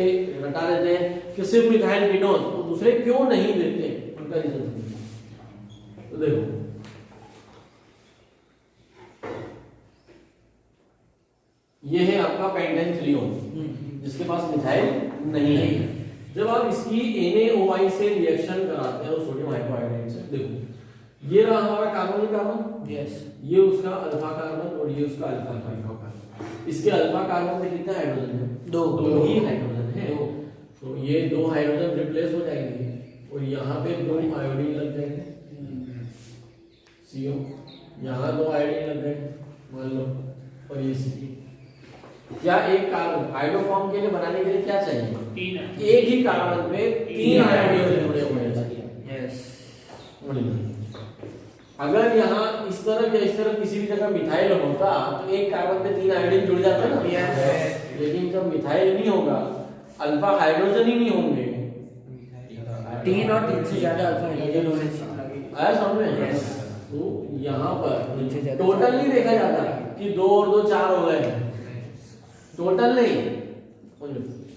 रटा देते हैं कि सिर्फ मिथाइल कीटोन, तो दूसरे क्यों नहीं देते, उनका रीजन। तो देखो ये है आपका पेंटेनथ्रियोन जिसके पास मिथाइल नहीं है। जब आप इसकी NaOI से रिएक्शन कराते हो सोडियम हाइपोआयोडाइड से, देखो ये रहा हमारा कार्बन, यस, ये उसका अल्फा कार्बन और ये उसका अल्फा कार्बन। इसके अल्फा कार्बन में कितने हाइड्रोजन है? 2 ही हाइड्रोजन है। तो ये 2 हाइड्रोजन रिप्लेस हो जाएंगे और यहाँ पे 2 आयोडीन लग जाएंगे, CO, यहाँ 2 आयोडीन लग गए मान लो, और ये C। क्या एक कार्बन हाइड्रोफॉर्म के लिए बनाने के लिए क्या चाहिए? 3। एक ही कार्बन पे 3 आयोडीन जुड़े हुए हैं। यस। अगर यहाँ इस तरह या इस तरह किसी भी जगह मिथाइल होता तो एक कार्बन पे 3 आयोडीन जुड़ जाते ना। यस। लेकिन जब मिथाइल नहीं होगा, अल्फा हाइड्रोजन ही नहीं होंगे, 3 और 3 से ज्यादा अल्फा हाइड्रोजन होने चाहिए। आया समझ में? तो यहाँ पर टोटल नहीं देखा जाता कि 2 और 2 4 हो गए, टोटल नहीं,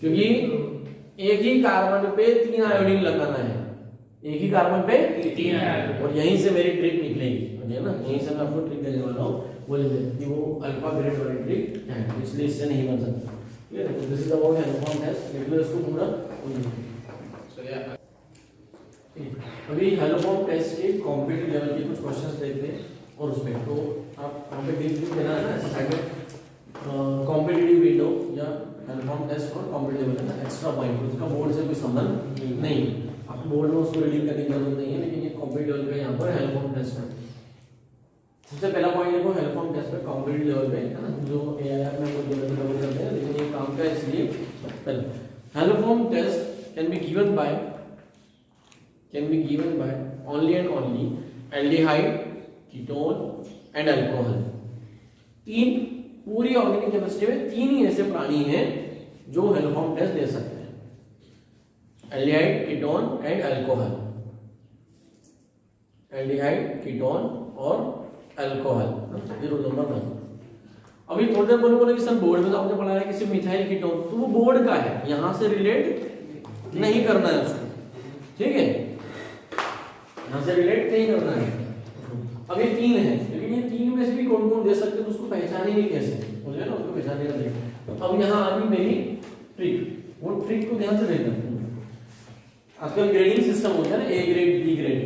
क्योंकि एक ही कार्बन पे 3 आयोडीन लगाना है, एक ही कार्बन पे 3 आयोडीन, और यहीं से मेरी ट्रिक निकलेगी है ना, यहीं से मैं आपको ट्रिक देने वाला हूँ, बोलिए कि वो अल्फा ग्रेड वाली ट्रिक है, इसलिए इससे नहीं बन सकता। ठीक है, this is about iodoform test, regular इसको पूरा चलिए। अभी हाइड्रोफॉर्म टेस्ट के कॉम्पिटिटिव लेवल के कुछ क्वेश्चंस देखते हैं और उसमें तो आप वहाँ पे डिग्री देना है ना ऐसे साइड में कॉम्पिटिटिव विंडो या हेल्फॉर्म टेस्ट और कॉम्पिटिटिव है ना एक्स्ट्रा पॉइंट, उसका बोर्ड से कोई संबंध नहीं, आपको बोर्ड में उसको रीडिंग करने की जरूरत नहीं है, लेकिन ये कॉम्पिटिटिव लेवल पे यहाँ पर हेल्फॉर्म टेस्ट है। सबसे पहला पॉइंट देखो हेल्फॉर्म टेस्ट पे कॉम्पिटिटिव लेवल पे है ना, जो एआईआर में हम लोग डेवलप करते हैं, लेकिन ये काम का है इसलिए पहले haloform test can be given by only and only aldehyde, ketone and alcohol. तीन पूरी ऑर्गेनिक केमिस्ट्री में तीन ही ऐसे प्राणी हैं जो हेल्फॉर्म टेस्ट दे सकते हैं, aldehyde, ketone and alcohol. Aldehyde, ketone और अल्कोहल, ये रूल नंबर 1। अभी थोड़ी देर बोलोगे कि सर बोर्ड में तो आपने पढ़ा है कि सिर्फ मिथाइल कीटोन, तो वो बोर्ड का है, यहां से रिलेट नहीं करना है उसको, ठीक है, यहां से रिलेट नहीं करना है। अब ये तीन है, लेकिन ये तीन में से भी कौन कौन दे सकते हैं तो उसको पहचानेंगे कैसे, मुझे ना उसको पहचानने का तरीका। अब यहाँ आ गई मेरी ट्रिक, वो ट्रिक को ध्यान से देखना। आजकल ग्रेडिंग सिस्टम हो गया ना, ए ग्रेड, बी ग्रेड,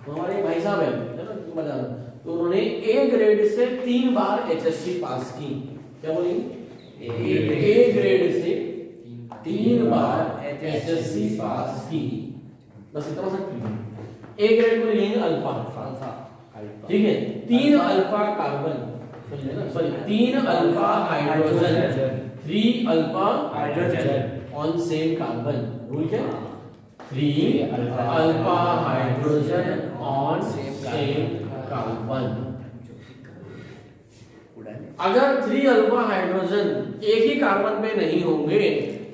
तो हमारे भाई साहब है ना, तुम बता रहा, तो उन्होंने ए ग्रेड से 3 बार एचएससी पास की। क्या बोली? ए ग्रेड से 3 बार एचएससी पास की, बस इतना सा। ए ग्रेड को लिखेंगे अल्फा, ठीक है, 3 alpha carbon, sorry 3 alpha hydrogen, 3 alpha hydrogen on same carbon. Rule क्या? 3 alpha hydrogen on same carbon. अगर 3 अल्फा हाइड्रोजन एक ही कार्बन पे नहीं होंगे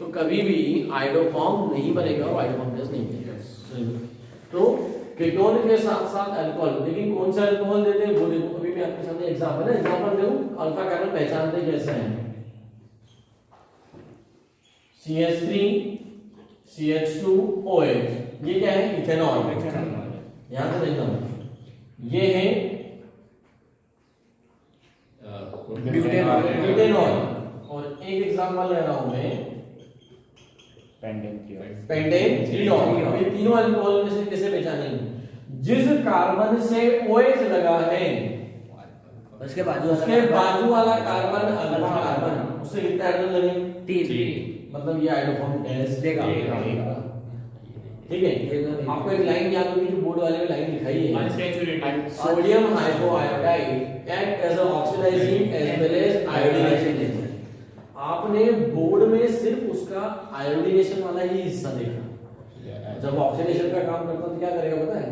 तो कभी भी आइडोफॉर्म नहीं बनेगा और आइडोफॉर्म टेस्ट नहीं बनेगा। तो कीटोन के साथ साथ अल्कोहल, लेकिन कौन सा अल्कोहल देते हैं वो देखो, अभी मैं आपके सामने एग्जांपल है, एग्जांपल देखो अल्फा कार्बन पहचानते कैसे हैं। CH3 CH2OH, ये क्या है? इथेनॉल। यहां से देखना, ये है ब्यूटेनॉल, और एक एग्जांपल ले रहा हूं मैं पेंटेन-3-ऑल। ये तीनों अल्कोहल में से कैसे पहचानेंगे? जिस कार्बन से OH लगा है उसके बाजू वाला कार्बन अल्फा कार्बन, उससे कितना हाइड्रोजन लगेंगे? 3, मतलब ये आइडोफॉर्म टेस्ट देगा, ठीक है। आपको एक लाइन याद होगी जो बोर्ड वाले में लाइन दिखाई है, sodium hypoiodide act as a oxidizing as well as iodination agent. आपने बोर्ड में सिर्फ उसका आयोडीनेशन वाला ही हिस्सा देखा, जब ऑक्सीडेशन का काम करता तो क्या करेगा पता है?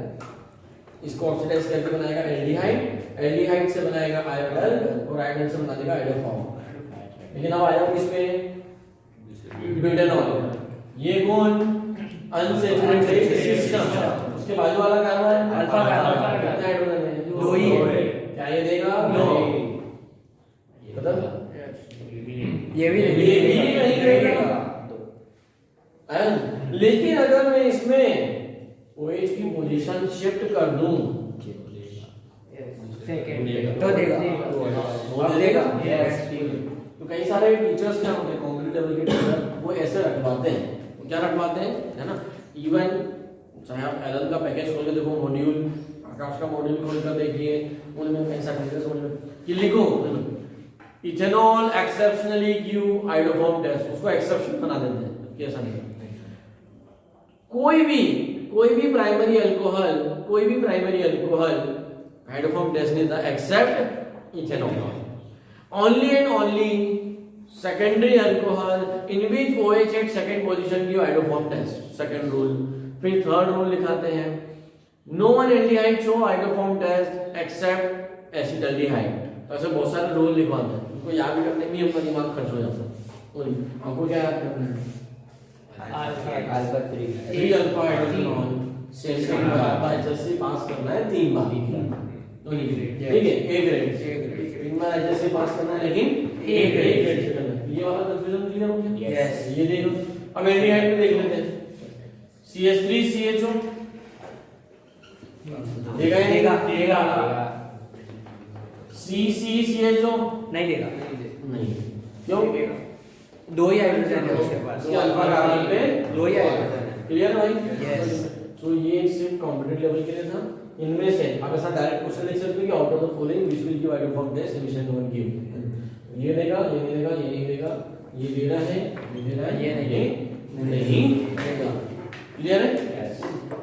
इसको ऑक्सीडाइज करके बनाएगा एल्डिहाइड, एल्डिहाइड से बनाएगा आयोडल, और आयोडल से बना देगा आइडोफॉर्म। लेकिन अब आ जाओ किस पे? ब्यूटेनॉल। ये कौन? अनसैचुरेटेड सिस्टम, उसके बाजू वाला कार्बन अल्फा कार्बन, कितना हाइड्रोजन है? 2 ही है। क्या ये देगा? नो। मतलब ये भी नहीं देगा। लेकिन अगर मैं इसमें OH की पोजीशन शिफ्ट कर दूं तो देगा, तो कई सारे टीचर्स क्या होते हैं, कॉम्पिटिटिव लेवल के टीचर, वो ऐसे रखवाते हैं। वो क्या रखवाते हैं, है ना, इवन चाहे आप एलन का पैकेज खोल के देखो, मॉड्यूल, आकाश का मॉड्यूल खोल कर देखिए, उनमें कैसा कि लिखो ethanol exceptionally give iodoform test, उसको एक्सेप्शन बना देते हैं, कैसा नहीं। कोई भी प्राइमरी अल्कोहल आइडोफॉर्म टेस्ट नहीं था except ethanol. Only and only secondary alcohol in which OH at second position give iodoform test, second rule. फिर थर्ड रूल लिखाते हैं, no one aldehyde show iodoform test except acetaldehyde. तो ऐसे बहुत सारे rule लिखवाते हैं, उनको याद करने में अपना दिमाग खर्च हो जाता है। आपको क्या याद करना है? Alpha 3 alpha hydrogen same HSC pass करना है 3 बार, तो ठीक है। A grade 3 bar HSC pass करना है, लेकिन ए ग्रेड से करना है। ये वाला कंफ्यूजन क्लियर हो गया? यस। ये देखो, अब एल्डिहाइड में देख लेते हैं। CH3 CHO देगा। CCCHO नहीं देगा, नहीं। क्यों? 2 ही हाइड्रोजन है उसके पास, उसके अल्फा कार्बन पे 2 ही हाइड्रोजन है। क्लियर भाई? यस। तो ये सिर्फ कॉम्पिटिटिव लेवल के लिए था, इनमें से आप ऐसा डायरेक्ट क्वेश्चन लिख सकते हो कि out of the following which will give item from this emission number give. ये देगा, ये नहीं देगा, ये नहीं देगा, ये दे रहा है, ये दे रहा है, ये नहीं देगा। क्लियर है?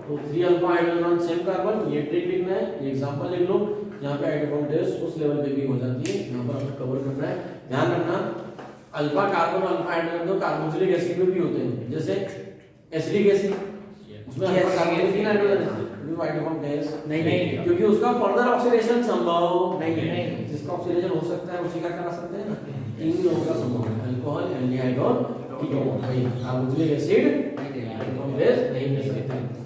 तो 3 alpha hydrogen on same carbon, ये ट्रिक लिखना है, ये एग्जांपल लिख लो। यहाँ पे आइटम फ्रॉम दिस उस लेवल पे भी हो जाती है, यहाँ पर आपको कवर करना है। ध्यान रखना अल्फा कार्बन और अल्फा हाइड्रोजन तो कार्बोक्सिलिक एसिड में भी होते हैं, जैसे एसिडिक एसिड उसमें अल्फा कार्बन में 3 हाइड्रोजन है, वो आइटम फ्रॉम दिस नहीं, क्योंकि उसका फर्दर ऑक्सीडेशन संभव नहीं है। जिसका ऑक्सीडेशन हो सकता है उसी का करा सकते हैं ना। 3 लोगों का संभव है, अल्कोहल, एल्डिहाइड और कीटोन। भाई कार्बोक्सिलिक एसिड नहीं देगा। आइटम फ्रॉम दिस नहीं दे सकते।